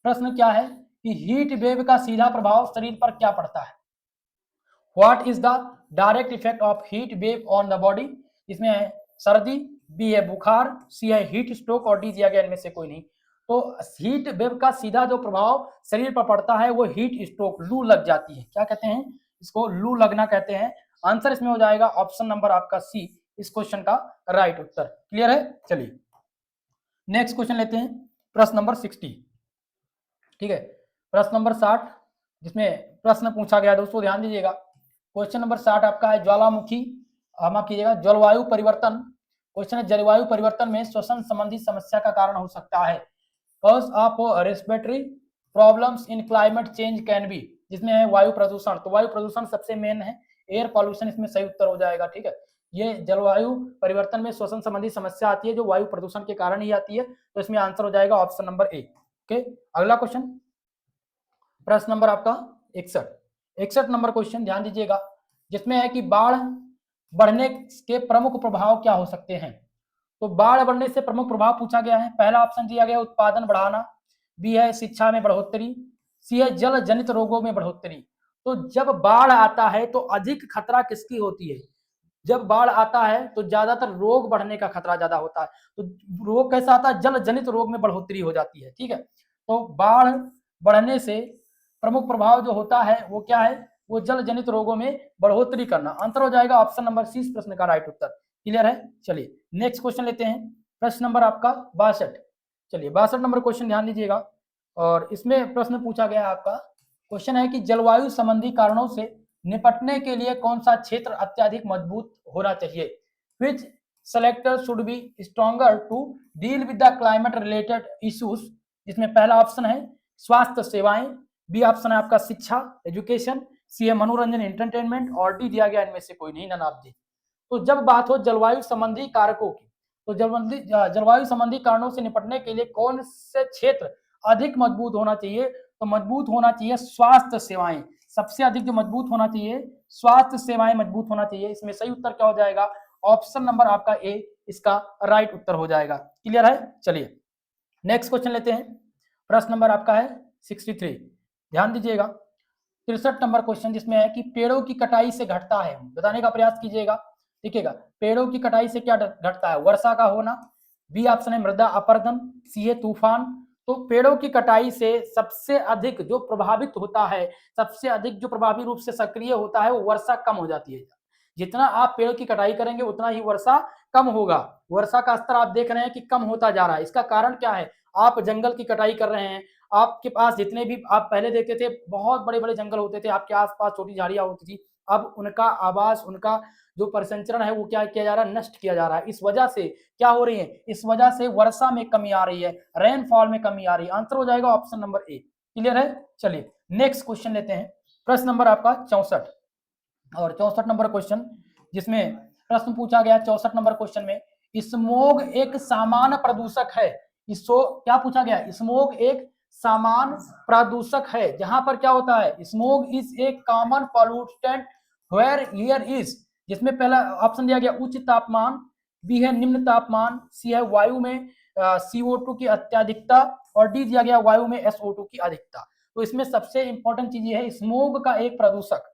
प्रश्न क्या है कि हीट वेव का सीधा प्रभाव शरीर पर क्या पड़ता है, what is the direct effect of heat wave on the body, इसमें है सर्दी, बी है बुखार, सी है हीट स्ट्रोक और डी दिया गया इनमें से कोई नहीं। तो हीट वेव का सीधा जो प्रभाव शरीर पर पड़ता है वो हीट स्ट्रोक, लू लग जाती है, क्या कहते हैं इसको, लू लगना कहते हैं, आंसर इसमें हो जाएगा ऑप्शन नंबर आपका सी इस क्वेश्चन का राइट उत्तर। क्लियर है, चलिए नेक्स्ट क्वेश्चन लेते हैं, प्रश्न नंबर 60। ठीक है, प्रश्न नंबर 60 जिसमें प्रश्न पूछा गया दोस्तों ध्यान दीजिएगा, क्वेश्चन नंबर 60 आपका है ज्वालामुखी, माफ कीजिएगा जलवायु परिवर्तन, क्वेश्चन है जलवायु परिवर्तन में श्वसन संबंधी समस्या का कारण हो सकता है, cause of respiratory problems in climate change can be, जिसमें है वायु प्रदूषण, तो वायु प्रदूषण सबसे मेन है, एयर पॉल्यूशन इसमें सही उत्तर हो जाएगा। ठीक है, ये जलवायु परिवर्तन में श्वसन संबंधी समस्या आती है जो वायु प्रदूषण के कारण ही आती है, तो इसमें आंसर हो जाएगा ऑप्शन नंबर ए। ओके, अगला क्वेश्चन, प्रश्न नंबर आपका 61 नंबर क्वेश्चन ध्यान दीजिएगा, जिसमें है कि बाढ़ बढ़ने के प्रमुख प्रभाव क्या हो सकते हैं। तो बाढ़ बढ़ने से प्रमुख प्रभाव पूछा गया है, पहला ऑप्शन दिया गया उत्पादन बढ़ाना, बी है शिक्षा में बढ़ोतरी, सी है जल जनित रोगों में बढ़ोतरी। तो जब बाढ़ आता है तो अधिक खतरा किसकी होती है, जब बाढ़ आता है तो ज्यादातर रोग बढ़ने का खतरा ज्यादा होता है, तो रोग कैसा आता है, जल जनित रोग में बढ़ोतरी हो जाती है। ठीक है, तो बाढ़ बढ़ने से प्रमुख प्रभाव जो होता है वो क्या है, वो जल जनित रोगों में बढ़ोतरी करना, आंसर हो जाएगा ऑप्शन नंबर सी इस प्रश्न का राइट उत्तर। क्लियर है, चलिए नेक्स्ट क्वेश्चन लेते हैं, प्रश्न नंबर आपका 62। चलिए 62 नंबर क्वेश्चन ध्यान दीजिएगा, और इसमें प्रश्न पूछा गया आपका, क्वेश्चन है कि जलवायु संबंधी कारणों से निपटने के लिए कौन सा क्षेत्र अत्यधिक मजबूत होना चाहिए, which sector should be stronger to deal with the climate related issues जिसमें पहला ऑप्शन है स्वास्थ्य सेवाएं, बी ऑप्शन है आपका शिक्षा एजुकेशन, सी है मनोरंजन एंटरटेनमेंट, और डी दिया गया इनमें से कोई नहीं, नन ऑफ दी। तो जब बात हो जलवायु संबंधी कारकों की, तो जलवायु संबंधी कारणों से निपटने के लिए कौन से क्षेत्र अधिक मजबूत होना चाहिए, तो मजबूत होना चाहिए स्वास्थ्य सेवाएं। सबसे अधिक जो मजबूत होना चाहिए स्वास्थ्य सेवाएं मजबूत होना चाहिए। इसमें सही उत्तर क्या हो जाएगा, ऑप्शन नंबर आपका ए इसका राइट उत्तर हो जाएगा। क्लियर है, चलिए नेक्स्ट क्वेश्चन लेते हैं। प्रश्न नंबर आपका है 63, ध्यान दीजिएगा 63 नंबर क्वेश्चन, जिसमें है कि पेड़ों की कटाई से घटता है, बताने का प्रयास कीजिएगा। देखिएगा पेड़ों की कटाई से क्या घटता है, वर्षा का होना, बी ऑप्शन है मृदा अपरदन, सी है तूफान। तो पेड़ों की कटाई से सबसे अधिक जो प्रभावित होता है, सबसे अधिक जो प्रभावी रूप से सक्रिय होता है वो वर्षा कम हो जाती है। जितना आप पेड़ों की कटाई करेंगे उतना ही वर्षा कम होगा। वर्षा का स्तर आप देख रहे हैं कि कम होता जा रहा है। इसका कारण क्या है, आप जंगल की कटाई कर रहे हैं। आपके पास जितने भी आप पहले देखते थे बहुत बड़े बड़े जंगल होते थे, आपके आसपास छोटी झाड़ियां होती थी, अब उनका आवास, उनका जो परिसंचरण है वो क्या किया जा रहा है, नष्ट किया जा रहा है। इस वजह से क्या हो रही है, इस वजह से वर्षा में कमी आ रही है, रेनफॉल में कमी आ रही है। आंसर हो जाएगा ऑप्शन नंबर ए। क्लियर है, चलिए नेक्स्ट क्वेश्चन लेते हैं। प्रश्न नंबर आपका 64 और 64 नंबर क्वेश्चन, जिसमें प्रश्न पूछा गया 64 नंबर क्वेश्चन में, स्मोग एक सामान्य प्रदूषक है। इसो क्या पूछा गया, स्मोग एक सामान्य प्रदूषक है। जहां पर क्या होता है, smog is a common pollutant where here is, जिसमें पहला ऑप्शन दिया गया उच्च तापमान, बी है निम्न तापमान, सी है वायु में CO2 की अत्यधिकता, और डी दिया गया वायु में SO2 की अधिकता। तो इसमें सबसे इंपॉर्टेंट चीज ये है, स्मोग का एक प्रदूषक,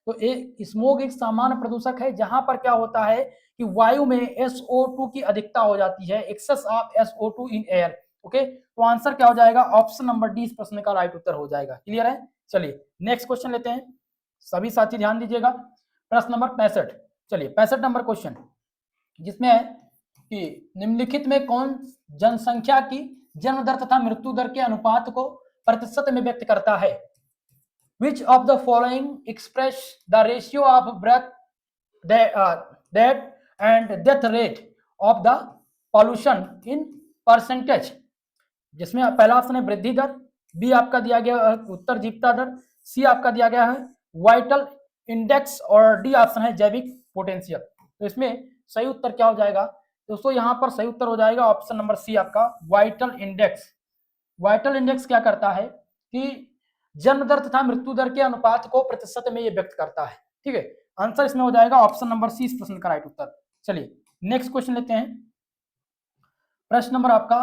तो स्मोग एक सामान्य प्रदूषक है जहां पर क्या होता है कि वायु में SO2 की अधिकता हो जाती है, excess of SO2 in air. Okay, तो आंसर क्या हो जाएगा, ऑप्शन नंबर डी इस प्रश्न का राइट उत्तर हो जाएगा। क्लियर है, चलिए नेक्स्ट क्वेश्चन लेते हैं। सभी साथी ध्यान दीजिएगा, प्रश्न नंबर 65। चलिए 65 नंबर क्वेश्चन, जिसमें है कि निम्नलिखित में कौन जनसंख्या की जन्म दर तथा मृत्यु दर के अनुपात को प्रतिशत में व्यक्त करता है। Which of the following express the ratio of birth, death and death rate of the pollution in percentage, जिसमें पहला ऑप्शन है वृद्धि दर, बी आपका दिया गया उत्तरजीविता दर, सी आपका दिया गया है वाइटल इंडेक्स, और डी ऑप्शन है जैविक पोटेंशियल। तो इसमें सही उत्तर क्या हो जाएगा दोस्तों, यहाँ पर सही उत्तर हो जाएगा ऑप्शन नंबर सी आपका वाइटल इंडेक्स। वाइटल इंडेक्स क्या करता है कि जन्म दर तथा मृत्यु दर के अनुपात को प्रतिशत में ये व्यक्त करता है। ठीक है, आंसर इसमें हो जाएगा ऑप्शन नंबर सी इस प्रश्न का राइट उत्तर। चलिए नेक्स्ट क्वेश्चन लेते हैं। प्रश्न नंबर आपका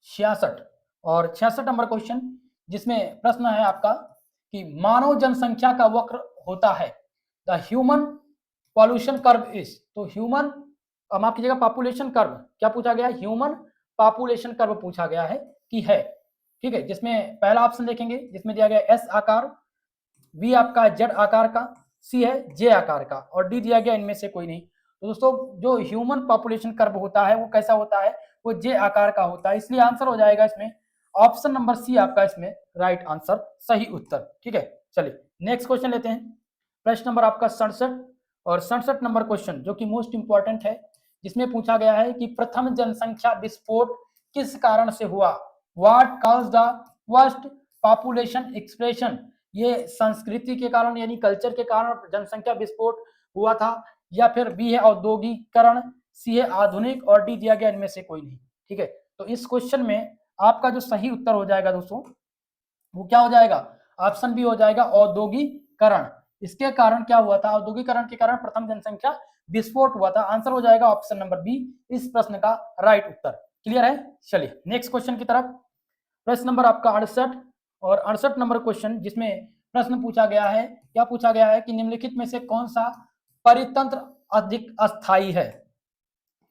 66 और 66 नंबर क्वेश्चन, जिसमें प्रश्न है आपका कि मानव जनसंख्या का वक्र होता है, the human pollution curve is. तो ह्यूमन, माफ कीजिएगा पॉपुलेशन कर्व, क्या पूछा गया, ह्यूमन पॉपुलेशन कर्व पूछा गया है कि है। ठीक है, जिसमें पहला ऑप्शन देखेंगे जिसमें दिया गया एस आकार, बी आपका जेड आकार का, सी है जे आकार का, और डी दिया गया इनमें से कोई नहीं। तो दोस्तों जो ह्यूमन पॉपुलेशन कर्व होता है वो कैसा होता है, वो जे आकार का होता है, इसलिए आंसर हो जाएगा इसमें ऑप्शन नंबर सी आपका इसमें राइट आंसर, सही उत्तर। ठीक है, चलिए नेक्स्ट क्वेश्चन लेते हैं। प्रश्न नंबर आपका 67 और 67 नंबर क्वेश्चन जो कि मोस्ट इंपॉर्टेंट है, जिसमें पूछा गया है कि प्रथम जनसंख्या विस्फोट किस कारण से हुआ, what cause the first population expression. ये संस्कृति के कारण यानी कल्चर के कारण जनसंख्या विस्फोट हुआ था, या फिर बी है औद्योगिकरण, सी है आधुनिक, और डी दिया गया इनमें से कोई नहीं। ठीक है, तो इस क्वेश्चन में आपका जो सही उत्तर हो जाएगा दोस्तों वो क्या हो जाएगा, ऑप्शन बी हो जाएगा औद्योगिकरण। इसके कारण क्या हुआ था, औद्योगिकरण के कारण प्रथम जनसंख्या विस्फोट हुआ था। आंसर हो जाएगा ऑप्शन नंबर बी इस प्रश्न का राइट उत्तर। क्लियर है, चलिए नेक्स्ट क्वेश्चन की तरफ। प्रश्न नंबर आपका 68 और 68 नंबर क्वेश्चन, जिसमें प्रश्न पूछा गया है, क्या पूछा गया है कि निम्नलिखित में से कौन सा परितंत्र अधिक अस्थायी है।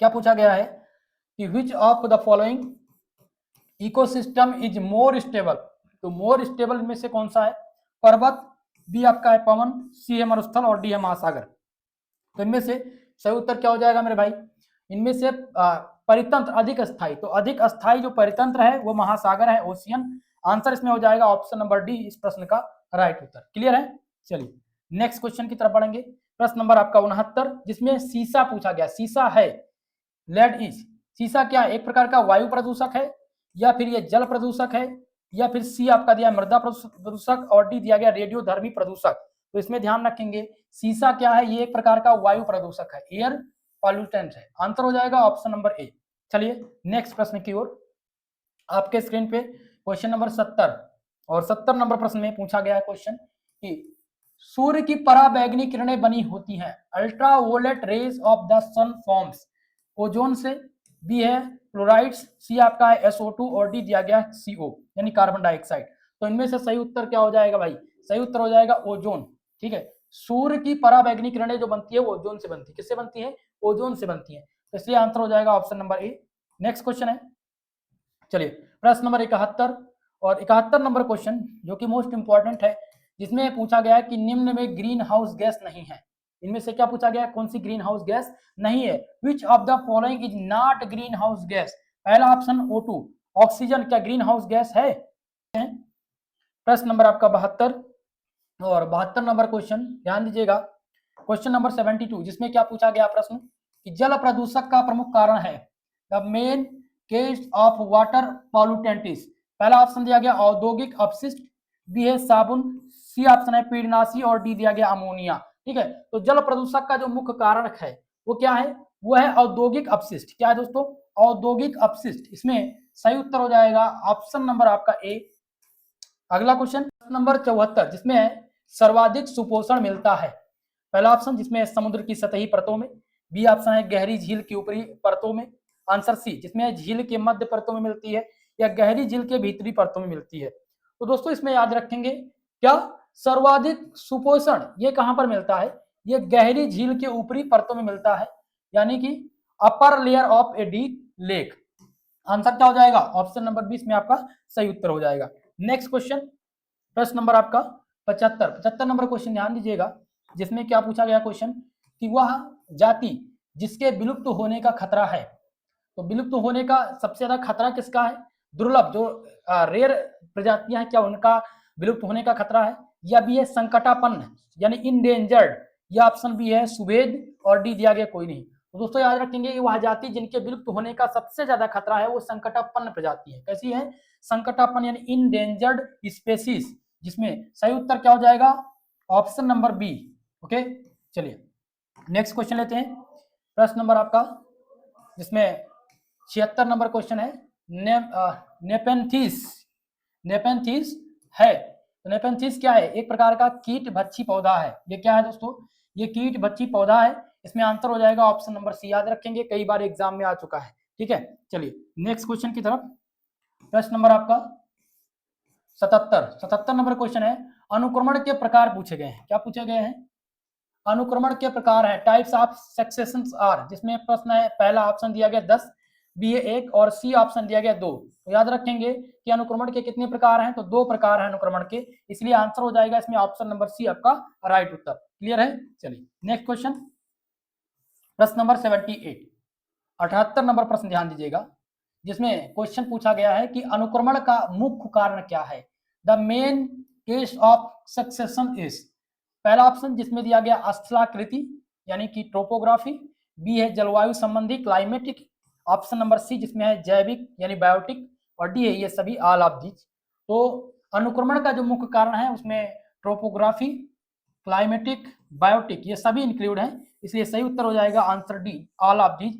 क्या पूछा गया है कि which of the following ecosystem is more stable. तो मोर स्टेबल में से कौन सा है, पर्वत, बी आपका है पवन, सी है मरुस्थल, और डी है महासागर। तो इनमें से सही उत्तर क्या हो जाएगा मेरे भाई, इनमें से परितंत्र अधिक अस्थायी, तो अधिक अस्थायी जो परितंत्र है वो महासागर है, ओशियन। आंसर इसमें हो जाएगा ऑप्शन नंबर डी इस प्रश्न का राइट उत्तर। क्लियर है, चलिए नेक्स्ट क्वेश्चन की तरफ बढ़ेंगे। प्रश्न नंबर आपका 69, जिसमें सीसा पूछा गया। सीसा है लेड इज, सीसा क्या एक प्रकार का वायु प्रदूषक है, या फिर ये जल प्रदूषक है, या फिर सी आपका दिया मृदा प्रदूषक, और डी दिया गया रेडियोधर्मी प्रदूषक। तो इसमें ध्यान रखेंगे सीसा क्या है, ये एक प्रकार का वायु प्रदूषक है, एयर पॉल्यूटेंट है। आंसर हो जाएगा ऑप्शन नंबर ए। चलिए नेक्स्ट प्रश्न की ओर। आपके स्क्रीन पे क्वेश्चन नंबर 70 और 70 नंबर प्रश्न में पूछा गया है क्वेश्चन कि सूर्य की पराबैंगनी किरणें बनी होती हैं, ultraviolet rays of the sun forms ozone से, बी है फ्लोराइड्स, सी आपका है SO2 और डी दिया गया CO यानी कार्बन डाइऑक्साइड। तो इनमें से सही उत्तर क्या हो जाएगा भाई, सही उत्तर हो जाएगा ओजोन। ठीक है, सूर्य की पराबैंगनी किरणें जो बनती है वो ओजोन से बनती है। किससे बनती है, ओजोन से बनती है। तो इसलिए आंसर हो जाएगा ऑप्शन नंबर ए। नेक्स्ट क्वेश्चन है, चलिए प्रश्न नंबर 71 और 71 नंबर क्वेश्चन जो कि मोस्ट इंपॉर्टेंट है, जिसमें पूछा गया है कि निम्न में ग्रीन हाउस गैस नहीं है। इनमें से क्या पूछा गया है, कौन सी ग्रीन हाउस गैस नहीं है। Which of the following is not green house gas. पहला ऑप्शन O2 ऑक्सीजन क्या ग्रीन हाउस गैस है। प्रश्न नंबर आपका 72 और 72 नंबर क्वेश्चन ध्यान दीजिएगा, क्वेश्चन नंबर 72 जिसमें क्या पूछा गया प्रश्न कि जल प्रदूषक का प्रमुख कारण है, the main case of water pollutants. पहला ऑप्शन दिया गया औद्योगिक अपशिष्ट, बी है साबुन, सी ऑप्शन है कीटनाशी और डी दिया गया अमोनिया। ठीक है, तो जल प्रदूषक का जो मुख्य कारक है वो क्या है, वो है औद्योगिक अपशिष्ट। क्या है दोस्तों, औद्योगिक अपशिष्ट। इसमें सही उत्तर हो जाएगा ऑप्शन नंबर आपका ए। अगला क्वेश्चन नंबर 74 जिसमें सर्वाधिक सुपोषण मिलता है। पहला ऑप्शन जिसमें समुद्र की सतही परतों में, बी ऑप्शन है गहरी झील की ऊपरी परतों में, आंसर सी जिसमें झील के मध्य परतों में मिलती है या गहरी झील के भीतरी परतों में मिलती है। तो दोस्तों इसमें याद रखेंगे क्या, सर्वाधिक सुपोषण ये कहां पर मिलता है, ये गहरी झील के ऊपरी परतों में मिलता है, यानी कि upper layer of a deep lake. Answer क्या हो जाएगा, ऑप्शन नंबर 20 में आपका सही उत्तर हो जाएगा। नेक्स्ट क्वेश्चन, प्रश्न नंबर आपका 75 नंबर क्वेश्चन ध्यान दीजिएगा, जिसमें क्या पूछा गया क्वेश्चन कि वह जाति जिसके विलुप्त होने का खतरा है। तो विलुप्त होने का सबसे ज्यादा खतरा किसका है, दुर्लभ जो रेयर प्रजातियां हैं क्या उनका विलुप्त होने का खतरा है, या बी है संकटापन्न यानी इंडेंजर्ड, या ऑप्शन बी है सुभेद और डी दिया गया कोई नहीं। तो दोस्तों याद रखेंगे कि वह जाति जिनके विलुप्त होने का सबसे ज्यादा खतरा है वो संकटापन्न प्रजाति है। कैसी है, संकटापन्न यानी इंडेंजर्ड स्पेसीज, जिसमें सही उत्तर क्या हो जाएगा, ऑप्शन नंबर बी। ओके चलिए नेक्स्ट क्वेश्चन लेते हैं, प्रश्न नंबर आपका जिसमें 76 नंबर क्वेश्चन है, नेपेंथिस। नेपेंथिस है, तो नेपेंथिस क्या है, एक प्रकार का कीट भक्षी पौधा है। ये क्या है दोस्तों, ये कीट भक्षी पौधा है। इसमें आंसर हो जाएगा ऑप्शन नंबर सी। याद रखेंगे कई बार एग्जाम में आ चुका है। ठीक है, चलिए नेक्स्ट क्वेश्चन की तरफ। प्रश्न नंबर आपका 77 नंबर क्वेश्चन है, अनुक्रमण के प्रकार पूछे गए हैं। क्या पूछे गए हैं, अनुक्रमण के प्रकार है, टाइप्स ऑफ सक्सेशंस आर, जिसमें प्रश्न है पहला ऑप्शन दिया गया 10, बी 1 और सी ऑप्शन दिया गया 2। तो याद रखेंगे कि अनुक्रमण के कितने प्रकार हैं, तो 2 प्रकार हैं अनुक्रमण के, इसलिए आंसर हो जाएगा इसमें ऑप्शन नंबर सी आपका राइट उत्तर। क्लियर है, चलिए नेक्स्ट क्वेश्चन, प्रश्न नंबर 78 78 नंबर प्रश्न ध्यान दीजिएगा, जिसमें क्वेश्चन पूछा गया है कि अनुक्रमण का मुख्य कारण क्या है, the main case of succession is. पहला ऑप्शन जिसमें दिया गया स्थलाकृति यानी कि टोपोग्राफी, बी है जलवायु संबंधी क्लाइमेटिक, ऑप्शन नंबर सी जिसमें है जैविक यानी बायोटिक, और डी है ये सभी ऑल ऑफ दीज। तो अनुक्रमण का जो मुख्य कारण है उसमें ट्रोपोग्राफी, क्लाइमेटिक, बायोटिक ये सभी इंक्लूड हैं, इसलिए सही उत्तर हो जाएगा answer D all of these,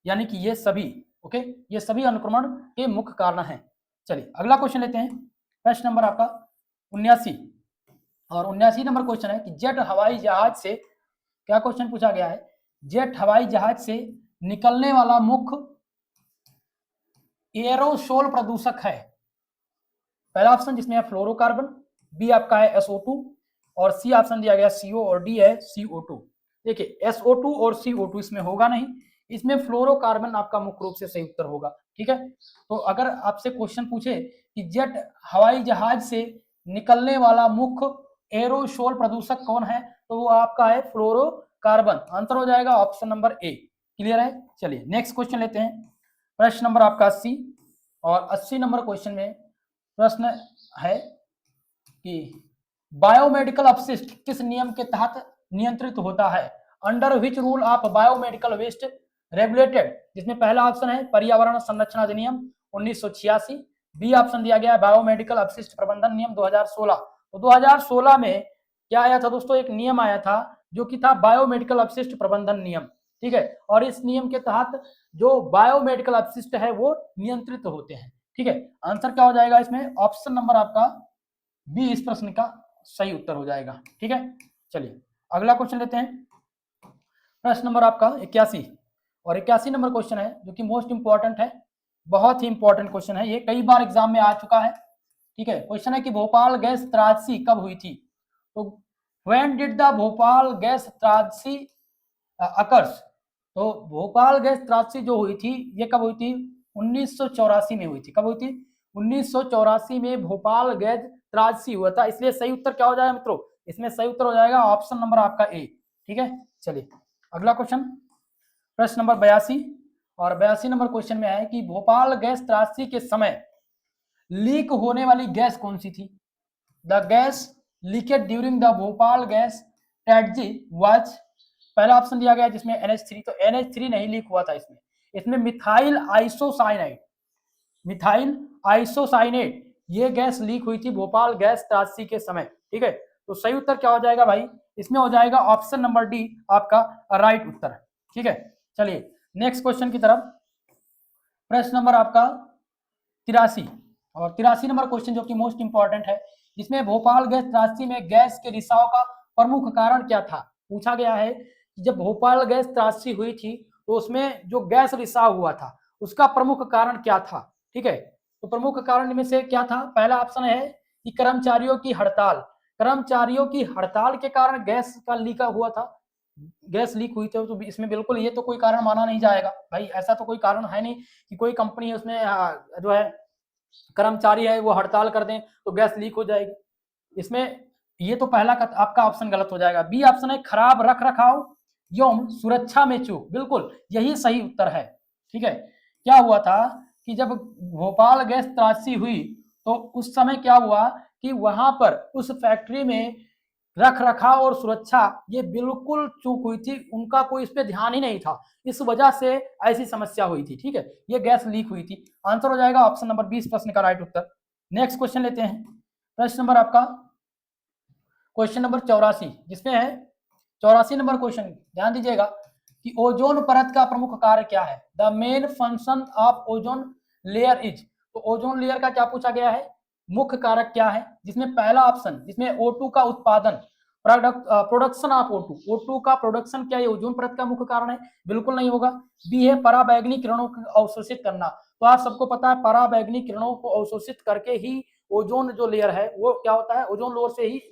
यानी कि ये सभी। ओके, ये सभी अनुक्रमण के मुख्य कारण हैं। चलिए अगला क्वेश्चन लेते हैं, प्रश्न नंबर आपका 79 और 79 नंबर क्वेश्चन है कि जेट हवाई जहाज से, क्या क्वेश्चन पूछा गया है, जेट हवाई जहाज से निकलने वाला मुख्य एरोसोल प्रदूषक है। पहला ऑप्शन जिसमें है फ्लोरोकार्बन, बी आपका है SO2 और सी ऑप्शन दिया गया CO और डी है CO2। देखिए SO2 और CO2 इसमें होगा नहीं, इसमें फ्लोरोकार्बन आपका मुख्य रूप से सही उत्तर होगा। ठीक है, तो अगर आपसे क्वेश्चन पूछे कि जेट हवाई जहाज से निकलने वाला मुख्य एरोसोल प्रदूषक कौन है, तो वो आपका है फ्लोरोकार्बन। आंसर हो जाएगा ऑप्शन नंबर ए। क्लियर है, चलिए नेक्स्ट क्वेश्चन लेते हैं, प्रश्न नंबर आपका 80 और 80 नंबर क्वेश्चन में प्रश्न है कि बायोमेडिकल अपशिष्ट किस नियम के तहत नियंत्रित होता है, under which rule of biomedical waste regulated, जिसमें पहला ऑप्शन है पर्यावरण संरक्षण अधिनियम 1986। बी ऑप्शन दिया गया है बायोमेडिकल अपशिष्ट प्रबंधन नियम 2016। तो 2016 में क्या आया था दोस्तों, एक नियम आया था जो कि था बायोमेडिकल अपशिष्ट प्रबंधन नियम, ठीक है। और इस नियम के तहत जो बायोमेडिकल अपशिष्ट है वो नियंत्रित होते हैं, ठीक है। आंसर क्या हो जाएगा इसमें, ऑप्शन नंबर आपका बी इस प्रश्न का सही उत्तर हो जाएगा, ठीक है। चलिए अगला क्वेश्चन लेते हैं, प्रश्न नंबर आपका 81। और 81 नंबर क्वेश्चन है जो कि मोस्ट इंपॉर्टेंट है, बहुत ही इंपॉर्टेंट क्वेश्चन है, ये कई बार एग्जाम में आ चुका है, ठीक है। क्वेश्चन है कि भोपाल गैस त्रासदी कब हुई थी। तो when did the Bhopal gas त्रासदी अकर्स। तो भोपाल गैस त्रासदी जो हुई थी ये कब हुई थी, 1984 में हुई थी। कब हुई थी, 1984 में भोपाल गैस त्रासदी हुआ था। इसलिए सही उत्तर क्या हो जाएगा मित्रों, इसमें सही उत्तर हो जाएगा ऑप्शन नंबर आपका ए, ठीक है। चलिए अगला क्वेश्चन, प्रश्न नंबर 82। और 82 नंबर क्वेश्चन में है कि भोपाल गैस त्रासदी के समय लीक होने वाली गैस कौन सी थी। The gas leaked during the Bhopal gas tragedy was, पहला ऑप्शन दिया गया जिसमें NH3, तो NH3 नहीं लीक हुआ था इसमें, इसमें मिथाइल आइसोसाइनाइड, मिथाइल आइसोसाइनेट ये गैस लीक हुई थी भोपाल गैस त्रासदी के समय, ठीक है। तो सही उत्तर क्या हो जाएगा भाई, इसमें हो जाएगा ऑप्शन नंबर डी आपका राइट उत्तर, ठीक है। चलिए नेक्स्ट क्वेश्चन की तरफ, प्रश्न नंबर आपका 83। और 83 नंबर क्वेश्चन जो कि मोस्ट इंपॉर्टेंट है, जिसमें भोपाल गैस त्रासदी में गैस के रिसाव का प्रमुख कारण क्या था। पूछा गया है कि जब भोपाल गैस त्रासदी हुई थी तो उसमें जो गैस रिसाव हुआ था उसका प्रमुख कारण क्या था, ठीक है। तो प्रमुख कारण में से क्या था, पहला ऑप्शन है कि कर्मचारियों की हड़ताल, कर्मचारियों की हड़ताल के कारण गैस का लीक हुआ था, गैस लीक हुई थी। तो इसमें बिल्कुल ये तो कोई कारण माना नहीं जाएगा भाई, ऐसा तो कोई कारण है नहीं कि कोई कंपनी है उसमें जो है कर्मचारी है वो हड़ताल कर दें तो गैस लीक हो जाएगी। इसमें ये तो पहला का आपका ऑप्शन गलत हो जाएगा। बी ऑप्शन है खराब रख रखाव एवं सुरक्षा में चूक, बिल्कुल यही सही उत्तर है, ठीक है। क्या हुआ था कि जब भोपाल गैस त्रासदी हुई तो उस समय क्या हुआ कि वहां पर उस फैक्ट्री में रख रखाव और सुरक्षा ये बिल्कुल चूक हुई थी, उनका कोई इस पे ध्यान ही नहीं था, इस वजह से ऐसी समस्या हुई थी, ठीक है। ये गैस लीक हुई थी। आंसर हो जाएगा ऑप्शन नंबर 20 प्रश्न का राइट उत्तर। नेक्स्ट क्वेश्चन लेते हैं, प्रश्न नंबर आपका क्वेश्चन नंबर 84, जिसमें है 84 नंबर क्वेश्चन, ध्यान दीजिएगा कि ओजोन परत का प्रमुख कार्य क्या है। The main function of ozone layer is, तो ओजोन लेयर का क्या पूछा गया है, मुख्य कारक क्या है, जिसमें पहला ऑप्शन जिसमें O2 का उत्पादन, प्रोडक्शन ऑफ O2 का प्रोडक्शन क्या है ओजोन परत का मुख्य कारण है, बिल्कुल नहीं होगा। बी है पराबैंगनी किरणों को अवशोषित करना, तो आप सबको पता है पराबैंगनी किरणों को अवशोषित करके ही ओजोन जो लेयर है वो क्या होता है, ओजोन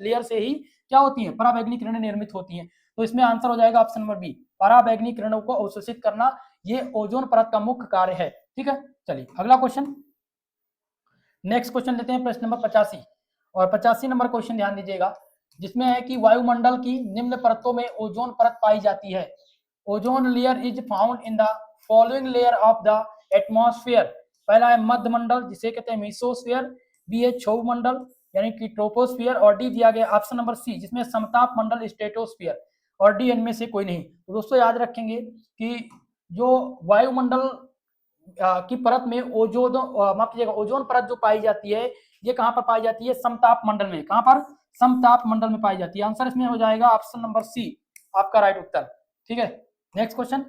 लेयर से ही क्या होती है, पराबैंगनी किरणें निर्मित होती हैं। तो इसमें आंसर हो जाएगा ऑप्शन नंबर बी, पराबैंगनी किरणों को अवशोषित करना ये ओजोन परत का मुख्य कार्य है, ठीक है। चलिए अगला क्वेश्चन, नेक्स्ट क्वेश्चन लेते हैं, प्रश्न नंबर 85। और 85 नंबर क्वेश्चन ध्यान दीजिएगा, जिसमें है कि वायुमंडल की निम्न परतों में ओजोन परत पाई जाती है। Ozone layer is found in the following layer of the atmosphere, पहला है मध्य मंडल जिसे कहते हैं मेसोस्फीयर, बी है क्षोभ मंडल यानी कि ट्रोपोस्फियर, और डी दिया गया ऑप्शन नंबर सी जिसमें समताप मंडल स्ट्रेटोस्फियर, और डी इनमें से कोई नहीं। तो दोस्तों याद रखेंगे कि जो वायुमंडल की परत में ओजोन माफ कीजिएगा ओजोन परत जो पाई जाती है ये कहां पर पाई जाती है, समताप मंडल में। कहां पर, समताप मंडल में पाई जाती है। आंसर इसमें हो जाएगा ऑप्शन नंबर सी आपका राइट उत्तर, ठीक है। नेक्स्ट क्वेश्चन,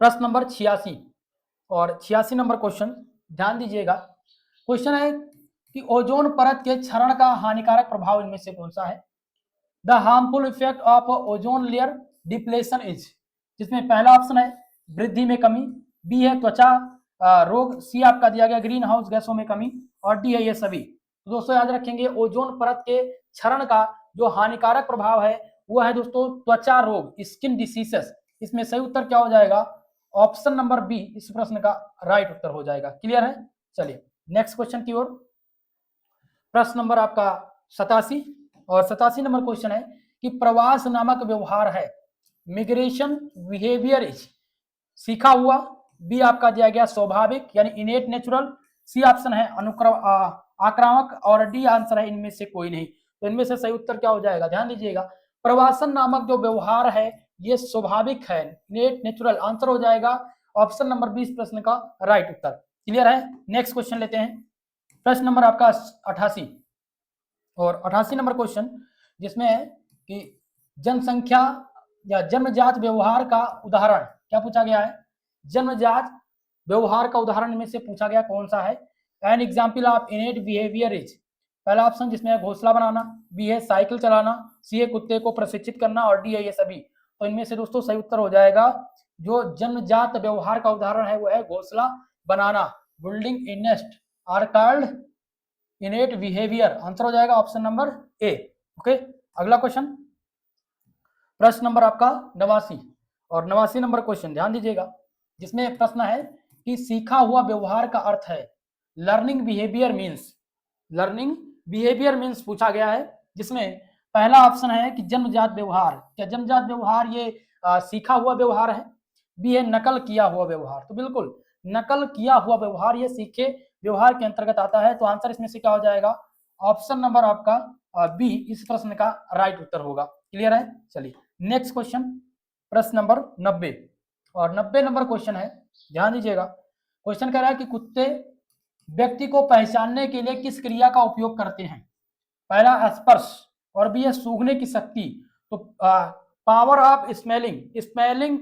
प्रश्न नंबर 86। और 86 नंबर क्वेश्चन ध्यान दीजिएगा, क्वेश्चन है कि ओजोन परत के क्षरण का हानिकारक प्रभाव इनमें से कौन सा है। The harmful effect of ozone layer depletion is, जिसमें पहला ऑप्शन है वृद्धि में कमी, बी है त्वचा रोग, सी आपका दिया गया ग्रीन हाउस गैसों में कमी, और डी है ये सभी। तो दोस्तों याद रखेंगे ओजोन परत के क्षरण का जो हानिकारक प्रभाव है वो है दोस्तों त्वचा रोग, स्किन डिसीजेस। इसमें सही उत्तर क्या हो जाएगा, ऑप्शन नंबर बी इस प्रश्न का राइट उत्तर हो जाएगा। क्लियर है। चलिए नेक्स्ट क्वेश्चन की ओर, प्रश्न नंबर आपका 87। और 87 नंबर क्वेश्चन है कि प्रवास नामक व्यवहार है, मिग्रेशन बिहेवियर इज, सीखा हुआ, बी आपका दिया गया स्वाभाविक यानी इनेट नेचुरल, सी ऑप्शन है आक्रामक, और डी आंसर है इनमें से कोई नहीं। तो इनमें से सही उत्तर क्या हो जाएगा, ध्यान दीजिएगा प्रवासन नामक जो व्यवहार है ये स्वाभाविक है, इनेट नेचुरल, आंसर हो जाएगा ऑप्शन नंबर 20 प्रश्न का राइट उत्तर। क्लियर है। नेक्स्ट क्वेश्चन लेते हैं, प्रश्न नंबर आपका 88 और 88 नंबर क्वेश्चन, जिसमें है कि जनसंख्या या जन्मजात व्यवहार का उदाहरण क्या पूछा गया है, जन्मजात व्यवहार का उदाहरण में से पूछा गया कौन सा है। An example of इनेट behaviour is, पहला ऑप्शन जिसमें है घोंसला बनाना, बी है साइकिल चलाना, सी है कुत्ते को प्रशिक्षित करना और डी है ये सभी। तो इनमें से दोस्तों सही उत्तर हो जाएगा, जो जन्मजात व्यवहार का उदाहरण है वो है घोंसला बनाना, building a nest are called innate behaviour. Answer हो जाएगा ऑप्शन नंबर ए। ओके, अगला क्वेश्चन, प्रश्न नंबर आपका 89 और 89 नंबर क्वेश्चन ध्यान दीजिएगा, जिसमें प्रश्न है कि सीखा हुआ व्यवहार का अर्थ है, learning behaviour means, learning behaviour means पूछा गया है, जिसमें पहला ऑप्शन है कि जन्मजात व्यवहार, क्या जन्मजात व्यवहार ये सीखा हुआ व्यवहार है, बी है नकल किया हुआ व्यवहार। तो बिल्कुल नकल किया हुआ व्यवहार ये सीखे व्यवहार के अंतर्गत आता है, तो आंसर इसमें से क्या हो जाएगा, ऑप्शन नंबर आपका बी इस प्रश्न का राइट उत्तर होगा। क्लियर है। चलिए नेक्स्ट क्वेश्चन, प्रश्न नंबर 90 और 90 नंबर क्वेश्चन है, ध्यान दीजिएगा। क्वेश्चन कह रहा है कि कुत्ते व्यक्ति को पहचानने के लिए किस क्रिया का उपयोग करते हैं, पहला स्पर्श और बी है सूंघने की शक्ति। तो पावर ऑफ स्मेलिंग, स्मेलिंग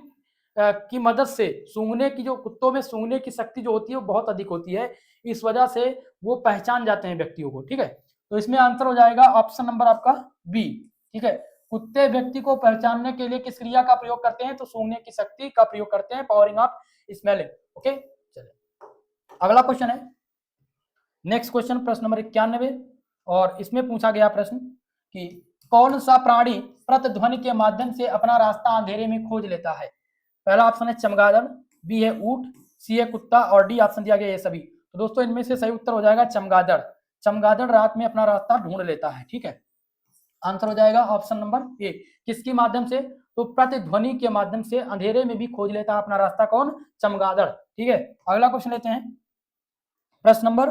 की मदद से सूंघने की, जो कुत्तों में सूंघने की शक्ति जो होती है वो बहुत अधिक होती है, इस वजह से वो पहचान जाते हैं व्यक्तियों को। ठीक है, तो इसमें आंसर हो जाएगा ऑप्शन नंबर आपका बी। ठीक है, कुत्ते व्यक्ति को पहचानने के लिए किस क्रिया का प्रयोग करते हैं, तो सूंघने की शक्ति का प्रयोग करते हैं, पावरिंग ऑफ स्मेलिंग। ओके, चलिए अगला क्वेश्चन है, नेक्स्ट क्वेश्चन प्रश्न नंबर 91 और इसमें पूछा गया प्रश्न कि कौन सा प्राणी प्रतिध्वनि के माध्यम से अपना रास्ता अंधेरे में खोज लेता है। पहला ऑप्शन है चमगादड़, बी है ऊंट, सी है कुत्ता और डी ऑप्शन दिया गया ये सभी। तो दोस्तों इनमें से सही उत्तर हो जाएगा चमगादड़, चमगादड़ रात में अपना रास्ता ढूंढ लेता है। ठीक है, आंसर हो जाएगा ऑप्शन नंबर ए। किसके माध्यम से, तो प्रतिध्वनि के माध्यम से अंधेरे में भी खोज लेता है अपना रास्ता, कौन, चमगादड़। ठीक है, अगला क्वेश्चन लेते हैं, प्रश्न नंबर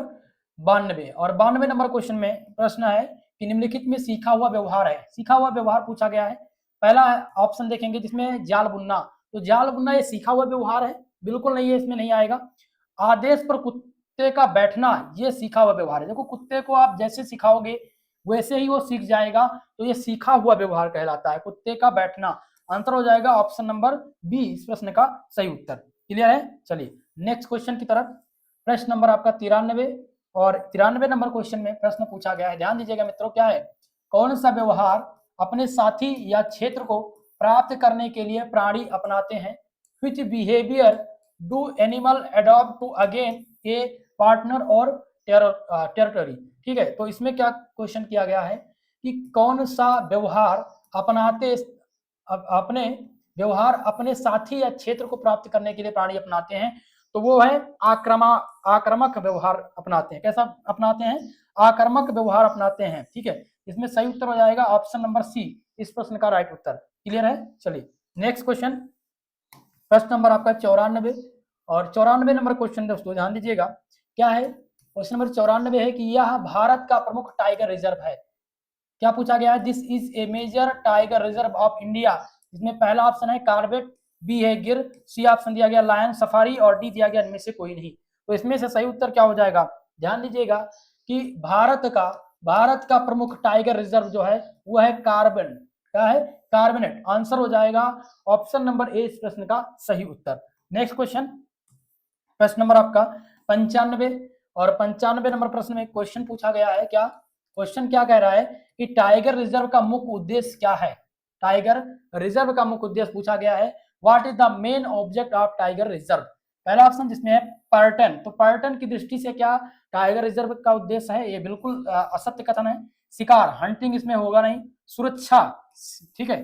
92 और 92 नंबर क्वेश्चन में प्रश्न है कि निम्नलिखित में सीखा हुआ व्यवहार है, सीखा हुआ व्यवहार पूछा गया है। पहला ऑप्शन देखेंगे जिसमें जाल बुनना, तो जाल बुनना ये सीखा हुआ व्यवहार है, बिल्कुल नहीं है, इसमें नहीं आएगा। आदेश पर कुत्ते का बैठना ये सीखा हुआ व्यवहार है, देखो कुत्ते को आप जैसे सिखाओगे वैसे ही वो सीख जाएगा, तो ये सीखा हुआ व्यवहार कहलाता है, कुत्ते का बैठना। आंसर हो जाएगा ऑप्शन नंबर बी इस प्रश्न का सही उत्तर। क्लियर है। चलिए नेक्स्ट क्वेश्चन की तरफ, प्रश्न नंबर आपका 93 और 93 नंबर क्वेश्चन में प्रश्न पूछा गया है, ध्यान दीजिएगा मित्रों, क्या है, कौन सा व्यवहार अपने साथी या क्षेत्र को प्राप्त करने के लिए प्राणी अपनाते हैं, which behavior do animal adopt to again a partner और टेरिटरी। ठीक है, तो इसमें क्या क्वेश्चन किया गया है कि कौन सा व्यवहार अपने व्यवहार अपने साथी या क्षेत्र को प्राप्त करने के लिए प्राणी अपनाते हैं, तो वो है आक्रामक व्यवहार अपनाते हैं। कैसा अपनाते हैं, आक्रामक व्यवहार अपनाते हैं। ठीक है, इसमें सही उत्तर हो जाएगा ऑप्शन नंबर सी इस प्रश्न का राइट उत्तर। क्लियर है। चलिए नेक्स्ट क्वेश्चन, प्रश्न नंबर आपका 94 और 94 नंबर क्वेश्चन दोस्तों ध्यान दीजिएगा, क्या है, क्वेश्चन नंबर 94 है कि यह भारत का प्रमुख टाइगर रिजर्व है। क्या पूछा गया है, this is a major tiger reserve of India. इसमें पहला ऑप्शन है कार्बेट, बी है गिर, सी ऑप्शन दिया गया लायन सफारी और डी दिया गया इनमें से कोई नहीं। तो इसमें से सही उत्तर क्या हो जाएगा, ध्यान दीजिएगा कि भारत का प्रमुख टाइगर रिजर्व जो है वो है कार्बन, क्या है, कार्बनेट। आंसर हो जाएगा ऑप्शन नंबर ए इस प्रश्न का सही उत्तर। नेक्स्ट क्वेश्चन, प्रश्न नंबर आपका 95 और 95 नंबर प्रश्न में क्वेश्चन पूछा गया है, क्या क्वेश्चन क्या कह रहा है कि टाइगर रिजर्व का मुख्य उद्देश्य क्या है, टाइगर रिजर्व का मुख्य उद्देश्य पूछा गया है, what is the main object of tiger reserve. पहला ऑप्शन जिसमें है पर्यटन, तो पर्यटन की दृष्टि से क्या टाइगर रिजर्व का उद्देश्य है, ये बिल्कुल असत्य कथन है। शिकार, हंटिंग इसमें होगा नहीं। सुरक्षा, ठीक है,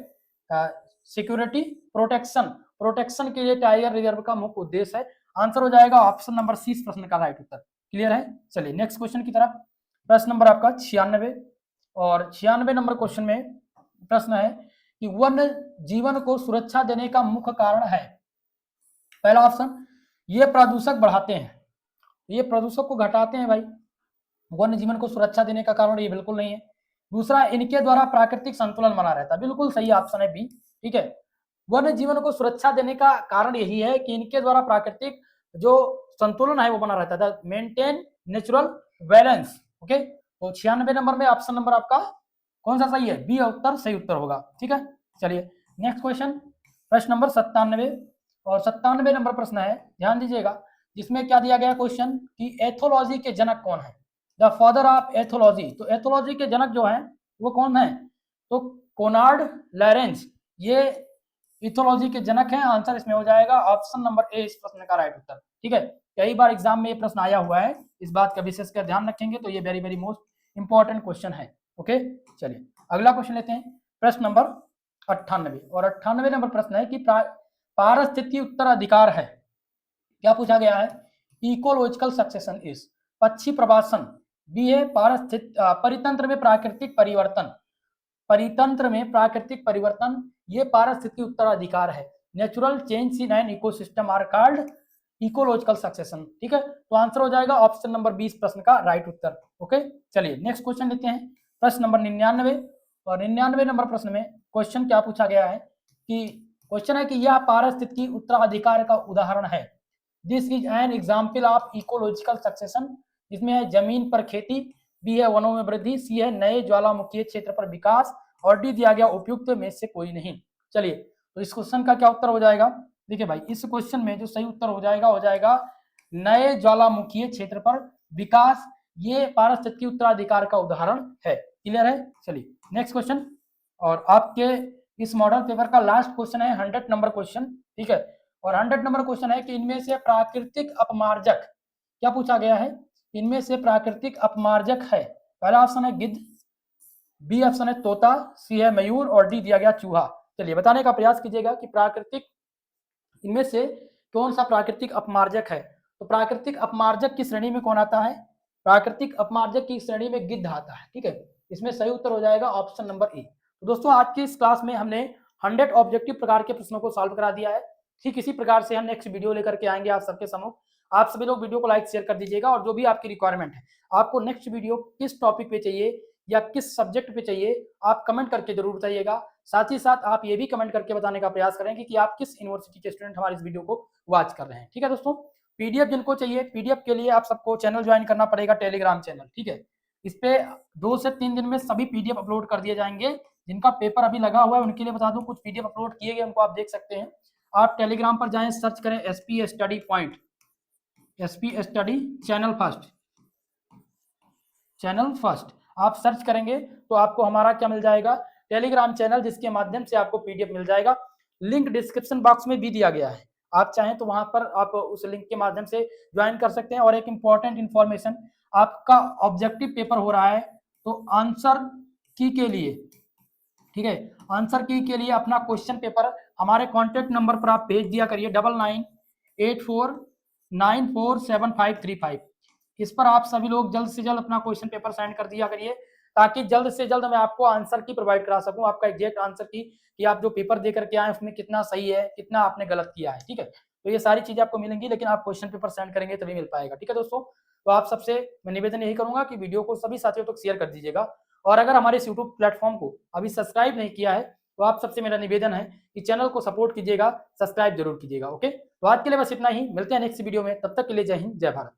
सिक्योरिटी, प्रोटेक्शन के लिए टाइगर रिजर्व का मुख्य उद्देश्य है। आंसर हो जाएगा ऑप्शन नंबर सी इस प्रश्न का राइट उत्तर। क्लियर है। चलिए नेक्स्ट क्वेश्चन की तरफ, प्रश्न नंबर आपका 96 और 96 नंबर क्वेश्चन में प्रश्न है कि वन्य जीवन को सुरक्षा देने का मुख्य कारण है। पहला ऑप्शन, ये प्रदूषक बढ़ाते हैं, ये प्रदूषक को घटाते हैं भाई, वन्य जीवन को सुरक्षा देने का कारण ये बिल्कुल नहीं है। दूसरा, इनके द्वारा प्राकृतिक संतुलन बना रहता है, बिल्कुल सही ऑप्शन है बी। ठीक है, वन्य जीवन को सुरक्षा देने का कारण यही है कि इनके द्वारा प्राकृतिक जो संतुलन है वो बना रहता है, मेंटेन नेचुरल बैलेंस। ओके, तो 96 नंबर में ऑप्शन नंबर आपका कौन सा सही है? बी उत्तर सही उत्तर होगा। ठीक है, चलिए नेक्स्ट क्वेश्चन, प्रश्न नंबर 97। और 97 नंबर प्रश्न है, ध्यान दीजिएगा, जिसमें क्या दिया गया क्वेश्चन कि एथोलॉजी के जनक कौन है? The father of ethology. तो एथोलॉजी के जनक जो है वो कौन है? तो कोनार्ड लॉरेंस, ये इथोलॉजी के जनक हैं। आंसर इसमें हो जाएगा ऑप्शन नंबर ए इस प्रश्न का राइट उत्तर। ठीक है, कई बार एग्जाम में ये प्रश्न आया हुआ है, इस बात का विशेष कर ध्यान रखेंगे, तो ये very very most important question है। ओके, चलिए अगला क्वेश्चन लेते हैं, प्रश्न नंबर 98। और 98 नंबर प्रश्न है कि पारिस्थितिकी उत्तराधिकार है, क्या पूछा गया है? इकोलॉजिकल सक्सेशन इज, पक्षी प्रवासन, बी है परितंत्र में प्राकृतिक परिवर्तन, परितंत्र में प्राकृतिक परिवर्तन, ये पारिस्थितिकी उत्तराधिकार है। Natural change in an ecosystem are called ecological succession. ठीक है, तो आंसर हो जाएगा ऑप्शन नंबर 20 प्रश्न का राइट उत्तर। ओके, चलिए नेक्स्ट क्वेश्चन लेते हैं, प्रश्न नंबर 99। और 99 नंबर प्रश्न में क्वेश्चन क्या पूछा गया है कि क्वेश्चन है कि यह पारिस्थितिकी उत्तराधिकार का उदाहरण है। This is an example of ecological succession, जिसमें है जमीन पर खेती, बी है वनों में वृद्धि, सी है नए ज्वालामुखीय क्षेत्र पर विकास, और डी दिया गया उपयुक्त में से कोई नहीं। चलिए, तो इस क्वेश्चन का क्या उत्तर हो जाएगा? देखिए भाई, इस क्वेश्चन में जो सही उत्तर हो जाएगा नए ज्वालामुखीय क्षेत्र पर विकास, ये पारिस्थितिकी उत्तराधिकार का उदाहरण है। क्लियर है? चलिए नेक्स्ट क्वेश्चन, और आपके इस मॉडल पेपर का लास्ट क्वेश्चन है 100 नंबर क्वेश्चन। ठीक है, और 100 नंबर क्वेश्चन है कि इनमें से प्राकृतिक अपमार्जक, क्या पूछा गया है? इनमें से प्राकृतिक अपमार्जक है, पहला ऑप्शन है गिद्ध, बी ऑप्शन है तोता, सी है मयूर, और डी दिया गया चूहा। चलिए बताने का प्रयास कीजिएगा कि प्राकृतिक, इनमें से कौन सा प्राकृतिक अपमार्जक है? तो प्राकृतिक अपमार्जक की श्रेणी में कौन आता है? प्राकृतिक अपमार्जक की श्रेणी में गिद्ध आता है। ठीक है, इसमें सही उत्तर हो जाएगा ऑप्शन नंबर ए। तो दोस्तों आज की इस क्लास में हमने 100 ऑब्जेक्टिव प्रकार के प्रश्नों को सॉल्व करा दिया है। ठीक इसी प्रकार से हम नेक्स्ट वीडियो लेकर के आएंगे आप सबके सम्मुख। आप सभी लोग वीडियो को लाइक शेयर कर दीजिएगा, और जो भी आपकी रिक्वायरमेंट है, आपको नेक्स्ट वीडियो किस टॉपिक पे चाहिए या किस सब्जेक्ट पे चाहिए, आप कमेंट करके जरूर बताइएगा। साथ ही साथ आप ये भी कमेंट करके बताने का प्रयास करेंगे कि आप किस यूनिवर्सिटी के स्टूडेंट हमारे इस वीडियो को वॉच कर रहे हैं। ठीक है दोस्तों, पीडीएफ जिनको चाहिए, पीडीएफ के लिए आप सबको चैनल ज्वाइन करना पड़ेगा, टेलीग्राम चैनल। ठीक है, इस पे 2 से 3 दिन में सभी पीडीएफ अपलोड कर दिए जाएंगे। जिनका पेपर अभी लगा हुआ है उनके लिए बता दूं, कुछ पीडीएफ अपलोड किए गए, उनको आप देख सकते हैं। आप टेलीग्राम पर जाएं, सर्च करें SP study point, SP study channel first आप सर्च करेंगे तो आपको हमारा क्या मिल जाएगा? टेलीग्राम चैनल, जिसके माध्यम से आपको पीडीएफ मिल जाएगा। लिंक डिस्क्रिप्शन बॉक्स में भी दिया गया है, आप चाहें तो वहां पर आप उस लिंक के माध्यम से ज्वाइन कर सकते हैं। और एक इंपॉर्टेंट इंफॉर्मेशन, आपका ऑब्जेक्टिव पेपर हो रहा है, तो आंसर की के लिए, ठीक है, आंसर की के लिए अपना क्वेश्चन पेपर हमारे कॉन्टेक्ट नंबर पर आप भेज दिया करिए, 9984947535। इस पर आप सभी लोग जल्द से जल्द अपना क्वेश्चन पेपर सेंड कर दिया करिए, ताकि जल्द से जल्द मैं आपको आंसर की प्रोवाइड करा सकूं, आपका एग्जैक्ट आंसर की, कि आप जो पेपर दे करके आए उसमें कितना सही है, कितना आपने गलत किया है। ठीक है, तो ये सारी चीजें आपको मिलेंगी, लेकिन आप क्वेश्चन पेपर सेंड करेंगे तभी मिल पाएगा। ठीक है दोस्तों, तो आप सबसे मैं निवेदन यही करूंगा कि वीडियो को सभी साथियों तक शेयर कर दीजिएगा, और अगर हमारे इस यूट्यूब प्लेटफॉर्म को अभी सब्सक्राइब नहीं किया है, तो आप सबसे मेरा निवेदन है कि चैनल को सपोर्ट कीजिएगा, सब्सक्राइब जरूर कीजिएगा। ओके, तो आज के लिए बस इतना ही, मिलते हैं नेक्स्ट वीडियो में, तब तक के लिए जय हिंद, जय भारत।